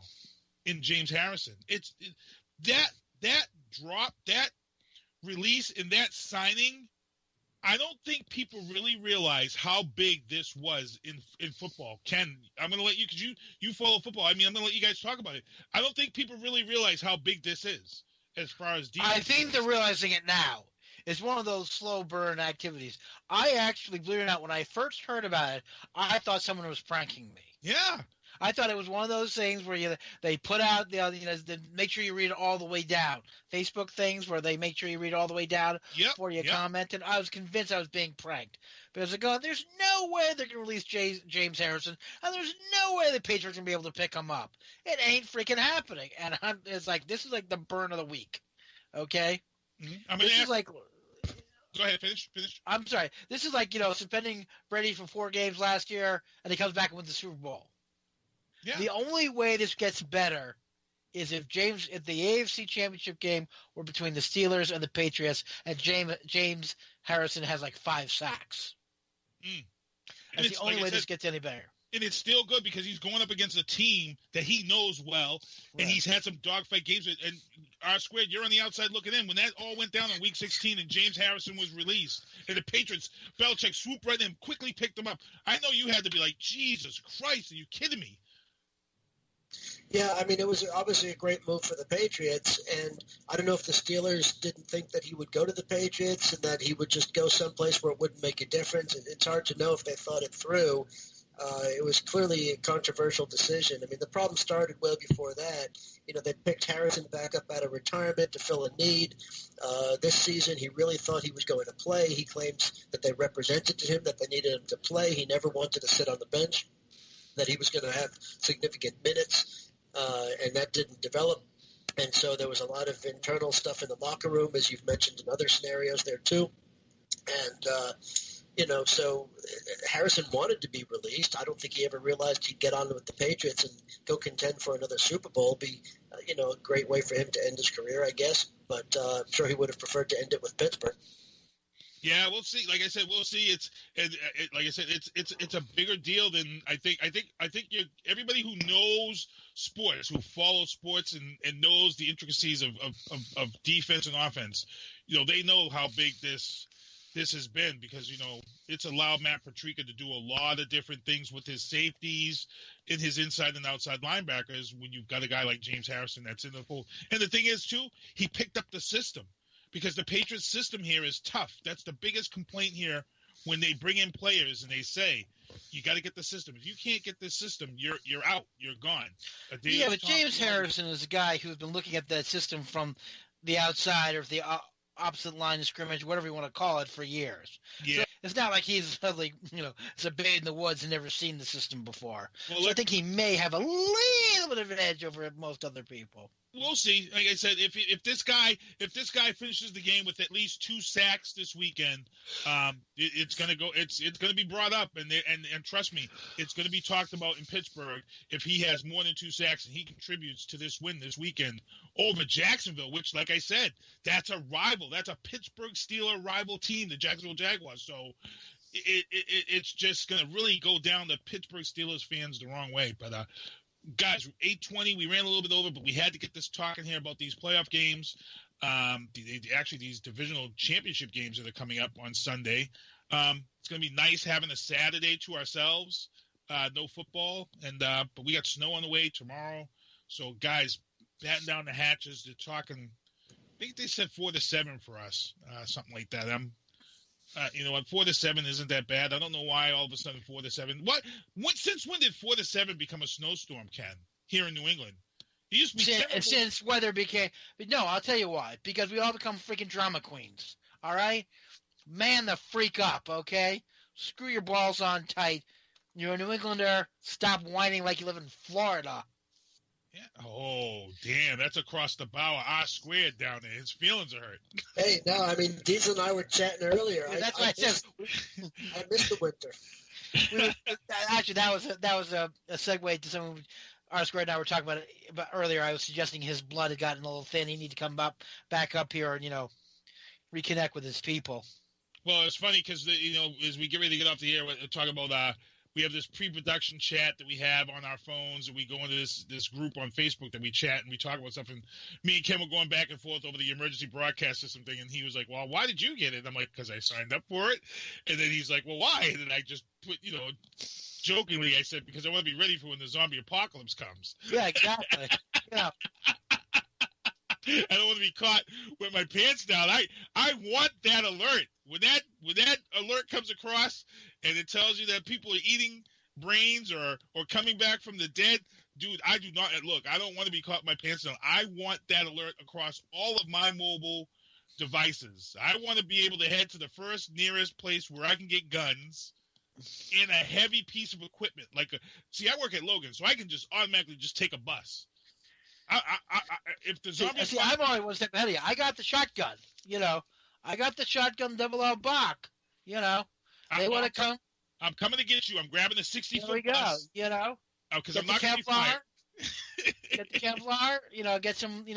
in James Harrison. That drop, that release, and that signing, I don't think people really realize how big this was in football. Ken, I'm going to let you, because you follow football. I mean, I'm going to let you guys talk about it. I don't think people really realize how big this is as far as defense. I think they're realizing it now. It's one of those slow burn activities. I actually, believe it or not, when I first heard about it, I thought someone was pranking me. Yeah. I thought it was one of those things where they put out make sure you read it all the way down. Facebook things where they make sure you read it all the way down before you comment. And I was convinced I was being pranked. Because there's no way they're going to release James Harrison, and there's no way the Patriots are going to be able to pick him up. It ain't freaking happening. And this is like the burn of the week. Okay? Mm-hmm. This is like... Go ahead, finish. I'm sorry. This is like, suspending Brady for 4 games last year, and he comes back and wins the Super Bowl. Yeah. The only way this gets better is if the AFC Championship game were between the Steelers and the Patriots, and James Harrison has like 5 sacks. That's the only way this gets any better. And it's still good because he's going up against a team that he knows well, and he's had some dogfight games. And R-Squared, you're on the outside looking in. When that all went down in Week 16 and James Harrison was released, and the Patriots, Belichick swooped right in, quickly picked him up. I know you had to be like, Jesus Christ, are you kidding me? Yeah, I mean, it was obviously a great move for the Patriots, and I don't know if the Steelers didn't think that he would go to the Patriots and that he would just go someplace where it wouldn't make a difference. It's hard to know if they thought it through. It was clearly a controversial decision. I mean, the problem started well before that. They picked Harrison back up out of retirement to fill a need. This season, he really thought he was going to play. He claims that they represented to him that they needed him to play. He never wanted to sit on the bench, that he was going to have significant minutes, and that didn't develop. And so there was a lot of internal stuff in the locker room, as you've mentioned in other scenarios there too. And, so Harrison wanted to be released. I don't think he ever realized he'd get on with the Patriots and go contend for another Super Bowl. Be, a great way for him to end his career, I guess. But I'm sure he would have preferred to end it with Pittsburgh. Yeah, we'll see. Like I said, we'll see. It's a bigger deal than I think. I think everybody who knows sports, who follows sports, and knows the intricacies of defense and offense, they know how big this has been because it's allowed Matt Patricia to do a lot of different things with his safeties and his inside and outside linebackers when you've got a guy like James Harrison that's in the fold. And the thing is too, he picked up the system. Because the Patriots system here is tough. That's the biggest complaint here when they bring in players and they say, you got to get the system. If you can't get this system, you're out. You're gone. Yeah, but James Harrison is a guy who's been looking at that system from the outside or the opposite line of scrimmage, whatever you want to call it, for years. Yeah. So it's not like he's suddenly, it's a babe in the woods and never seen the system before. Well, so I think he may have a little bit of an edge over most other people. We'll see. Like I said, if this guy finishes the game with at least 2 sacks this weekend, it's gonna go. It's gonna be brought up, and trust me, it's gonna be talked about in Pittsburgh if he has more than 2 sacks and he contributes to this win this weekend over Jacksonville, which, like I said, that's a rival. That's a Pittsburgh Steelers rival team, the Jacksonville Jaguars. So it's just gonna really go down the Pittsburgh Steelers fans the wrong way, but. Guys, 8:20. We ran a little bit over, but we had to get this talking here about these playoff games. Actually, these divisional championship games that are coming up on Sunday. It's going to be nice having a Saturday to ourselves. No football, but we got snow on the way tomorrow. So, guys, batten down the hatches. They're talking. I think they said 4-7 for us, something like that. 4-7 isn't that bad. I don't know why all of a sudden 4-7. Since when did 4-7 become a snowstorm, Ken, here in New England? He used to be terrible. Since weather became... But no, I'll tell you why. Because we all become freaking drama queens. All right? Man the freak up, okay? Screw your balls on tight. You're a New Englander. Stop whining like you live in Florida. Yeah. Oh, damn. That's across the bow of R squared down there. His feelings are hurt. Hey, no, I mean, Diesel and I were chatting earlier. Yeah, that's why I said... I missed the winter. Actually, that was a segue to something R squared and I were talking about earlier. I was suggesting his blood had gotten a little thin. He needed to come back up here and, reconnect with his people. Well, it's funny because, as we get ready to get off the air, we're talking about we have this pre-production chat that we have on our phones, and we go into this group on Facebook that we chat and we talk about stuff. And me and Ken were going back and forth over the emergency broadcast system thing, and he was like, "Well, why did you get it?" And I'm like, "Because I signed up for it." And then he's like, "Well, why?" And then I just put, jokingly, I said, "Because I want to be ready for when the zombie apocalypse comes." Yeah, exactly. Yeah. I don't want to be caught with my pants down. I want that alert. When that alert comes across and it tells you that people are eating brains or coming back from the dead, dude, I do not look. I don't want to be caught with my pants down. I want that alert across all of my mobile devices. I want to be able to head to the first nearest place where I can get guns and a heavy piece of equipment. See, I work at Logan, so I can just automatically just take a bus. If the zombie... See, I'm already one step ahead of you. I got the shotgun, I got the shotgun double-out Bach, They want to come. I'm coming to get you. I'm grabbing the 60-foot There we go, bus. Because I'm not going to be fired. Get the Kevlar, get some, we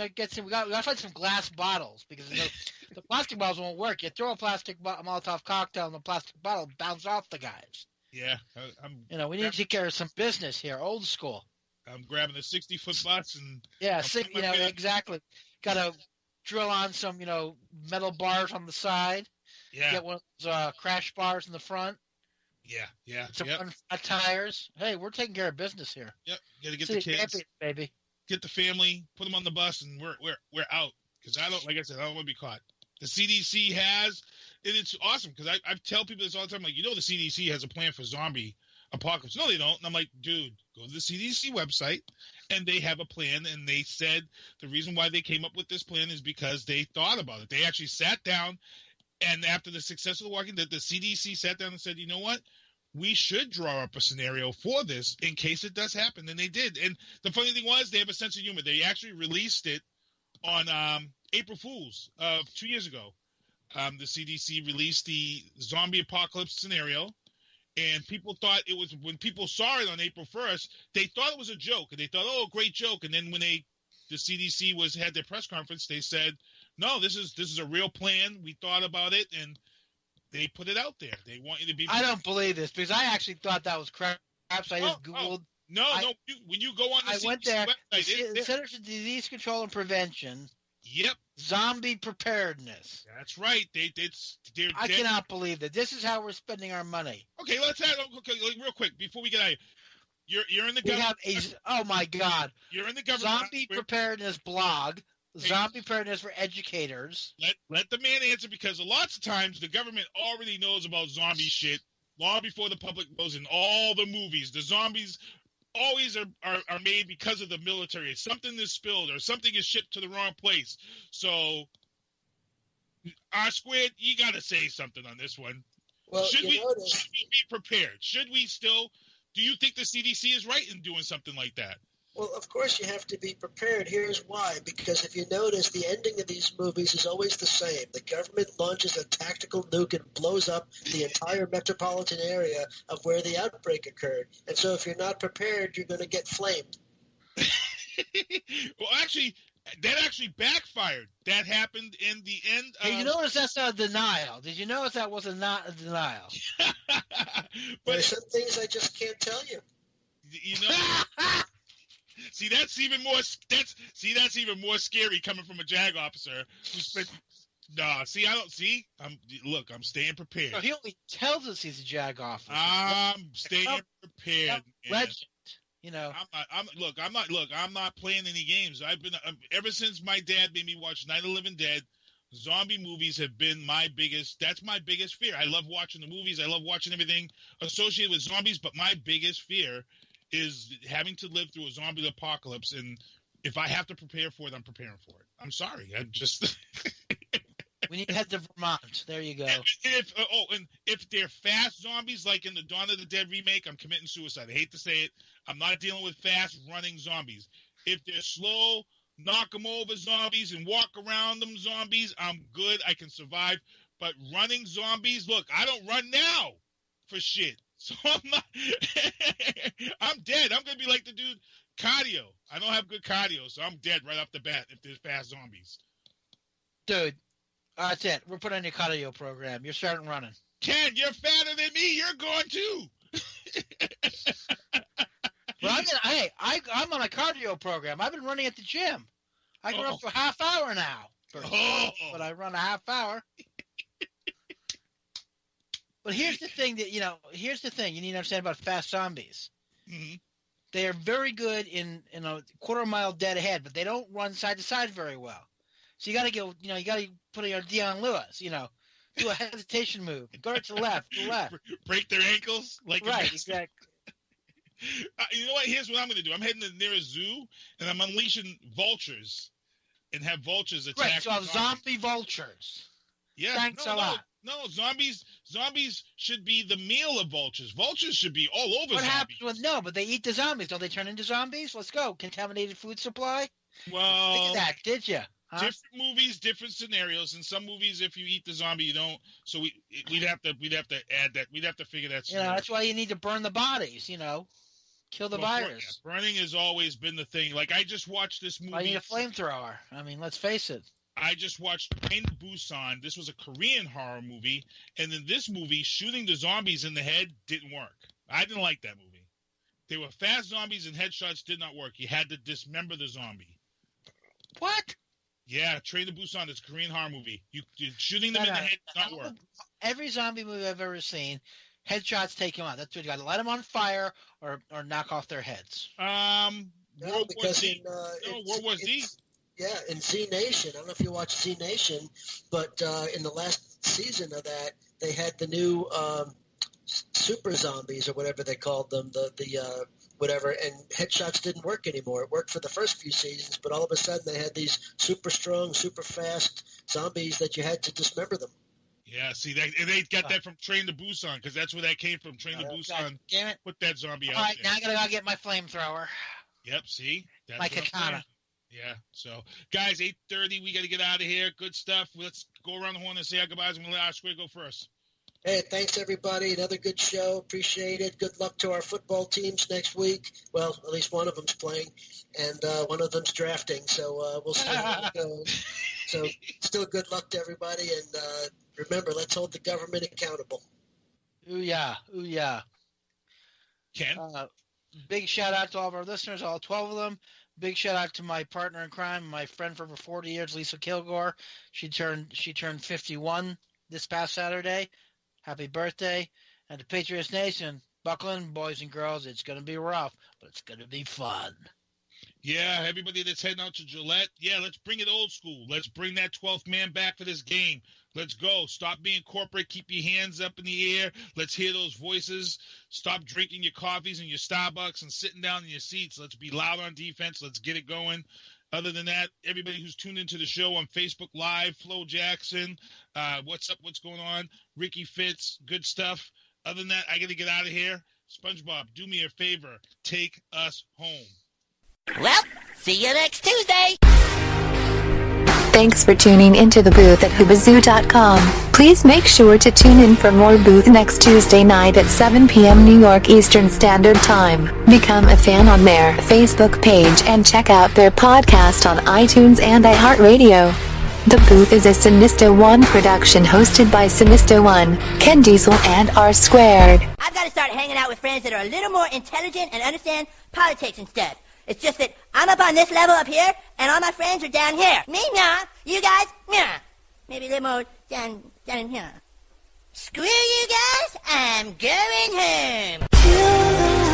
got to find some glass bottles because the plastic bottles won't work. You throw a plastic Molotov cocktail in the plastic bottle, bounce off the guys. Yeah. We need to take care of some business here, old school. I'm grabbing a 60-foot bus and... Yeah, exactly. Got to drill on some, metal bars on the side. Yeah. Get one of those crash bars in the front. Yeah. Some flat tires. Hey, we're taking care of business here. Yep. Got to get the kids, baby. Get the family, put them on the bus, and we're out. Because I don't want to be caught. The CDC has, and it's awesome because I tell people this all the time. Like, the CDC has a plan for zombie apocalypse. No, they don't. And I'm like, dude, go to the CDC website, and they have a plan. And they said the reason why they came up with this plan is because they thought about it. They actually sat down, and after the success of The Walking Dead, the CDC sat down and said, you know what? We should draw up a scenario for this in case it does happen. And they did. And the funny thing was they have a sense of humor. They actually released it on April Fool's 2 years ago. The CDC released the zombie apocalypse scenario. And people thought it was, when people saw it on April 1st, they thought it was a joke. And they thought, oh, great joke. And then when the CDC had their press conference, they said, no, this is a real plan. We thought about it, and they put it out there. They want you to be... I don't believe this, because I actually thought that was crap. So I just Googled... No. When you go on the CDC went there, website... The Centers for Disease Control and Prevention... Yep. Zombie preparedness. That's right. I cannot believe that. This is how we're spending our money. Okay, let's have real quick before we get out of here. You're in the government. Oh my God. You're in the government. Zombie preparedness blog. Zombie preparedness for educators. Let the man answer, because lots of times the government already knows about zombie shit long before the public knows. In all the movies, the zombies always are made because of the military. Something is spilled or something is shipped to the wrong place. So, R squared, you got to say something on this one. Well, should we be prepared? Should we still? Do you think the CDC is right in doing something like that? Well, of course you have to be prepared. Here's why. Because if you notice, the ending of these movies is always the same. The government launches a tactical nuke and blows up the entire metropolitan area of where the outbreak occurred. And so if you're not prepared, you're going to get flamed. Well, actually, that actually backfired. That happened in the end of... Hey, you notice that's not a denial. Did you notice that was not a denial? But there's some things I just can't tell you. See, that's even more scary coming from a JAG officer who spent. Nah, see, I don't see. I'm staying prepared. No, he only tells us he's a JAG officer. I'm staying prepared. Legend, I'm not playing any games. I've been ever since my dad made me watch Night of the Living Dead. Zombie movies have been that's my biggest fear. I love watching the movies. I love watching everything associated with zombies, but my biggest fear is having to live through a zombie apocalypse and If I have to prepare for it, I'm preparing for it. I'm sorry. I'm just. We need to head to Vermont. There you go. And if they're fast zombies, like in the Dawn of the Dead remake, I'm committing suicide. I hate to say it. I'm not dealing with fast running zombies. If they're slow, knock them over zombies and walk around them zombies, I'm good. I can survive. But running zombies, look, I don't run now for shit. So I'm not. I'm dead. I'm gonna be like the dude cardio. I don't have good cardio, so I'm dead right off the bat if there's fast zombies. Dude, that's it. We're putting on your cardio program. You're starting running. Ken, you're fatter than me. You're going too. Well, I'm on a cardio program. I've been running at the gym. I go up to a half hour now. But I run a half hour. But here's the thing you need to understand about fast zombies. Mm-hmm. They are very good in a quarter-mile dead ahead, but they don't run side to side very well. So you got to put your Deion Lewis, do a hesitation move. Go to the left, Break their ankles? Right, exactly. You know what? Here's what I'm going to do. I'm heading to the nearest zoo, and I'm unleashing vultures and have vultures attack. Right, so zombie vultures. Yeah, Thanks a lot. No, zombies should be the meal of vultures. Vultures should be all over what zombies. Happens but they eat the zombies. Don't they turn into zombies? Let's go. Contaminated food supply? Well, think of that, did you? Huh? Different movies, different scenarios. In some movies, if you eat the zombie, you don't. So we'd have to add that. We'd have to figure that. That's why you need to burn the bodies. Kill the virus. Burning has always been the thing. Like I just watched this movie. I need a flamethrower. I mean, let's face it. I just watched Train to Busan. This was a Korean horror movie, and in this movie, shooting the zombies in the head didn't work. I didn't like that movie. They were fast zombies, and headshots did not work. You had to dismember the zombie. What? Yeah, Train to Busan. It's a Korean horror movie. Shooting them in the head did not work. Every zombie movie I've ever seen, headshots take them out. That's what you got to light them on fire or knock off their heads. World War Z. World War Z. Yeah, in Z Nation. I don't know if you watch Z Nation, but in the last season of that, they had the new super zombies or whatever they called them, the whatever, and headshots didn't work anymore. It worked for the first few seasons, but all of a sudden they had these super strong, super fast zombies that you had to dismember them. Yeah, see, they got that from Train to Busan, because that's where that came from. Train to Busan. Damn it. Put that zombie out. All right, now I got to go get my flamethrower. Yep, see? That's my katana. Yeah, so, guys, 8:30, we got to get out of here. Good stuff. Let's go around the horn and say our goodbyes, and we'll let our square go first. Hey, thanks, everybody. Another good show. Appreciate it. Good luck to our football teams next week. Well, at least one of them's playing, and one of them's drafting, so we'll see how it goes. So still good luck to everybody, and remember, let's hold the government accountable. Ooh, yeah. Ooh, yeah. Ken? Big shout-out to all of our listeners, all 12 of them. Big shout-out to my partner in crime, my friend for over 40 years, Lisa Kilgore. She turned 51 this past Saturday. Happy birthday. And to Patriots Nation, buckle in, boys and girls. It's going to be rough, but it's going to be fun. Yeah, everybody that's heading out to Gillette, let's bring it old school. Let's bring that 12th man back for this game. Let's go. Stop being corporate. Keep your hands up in the air. Let's hear those voices. Stop drinking your coffees and your Starbucks and sitting down in your seats. Let's be loud on defense. Let's get it going. Other than that, everybody who's tuned into the show on Facebook Live, Flo Jackson, what's up, what's going on, Ricky Fitz, good stuff. Other than that, I got to get out of here. SpongeBob, do me a favor. Take us home. Well, see you next Tuesday. Thanks for tuning into the booth at Whoobazoo.com. Please make sure to tune in for more booth next Tuesday night at 7 p.m. New York Eastern Standard Time. Become a fan on their Facebook page and check out their podcast on iTunes and iHeartRadio. The Booth is a Sinister One production hosted by Sinister One, Ken Diesel, and R Squared. I've got to start hanging out with friends that are a little more intelligent and understand politics and stuff. It's just that I'm up on this level up here, and all my friends are down here. Me, nah. You guys, nah. Maybe a little more down in here. Screw you guys, I'm going home.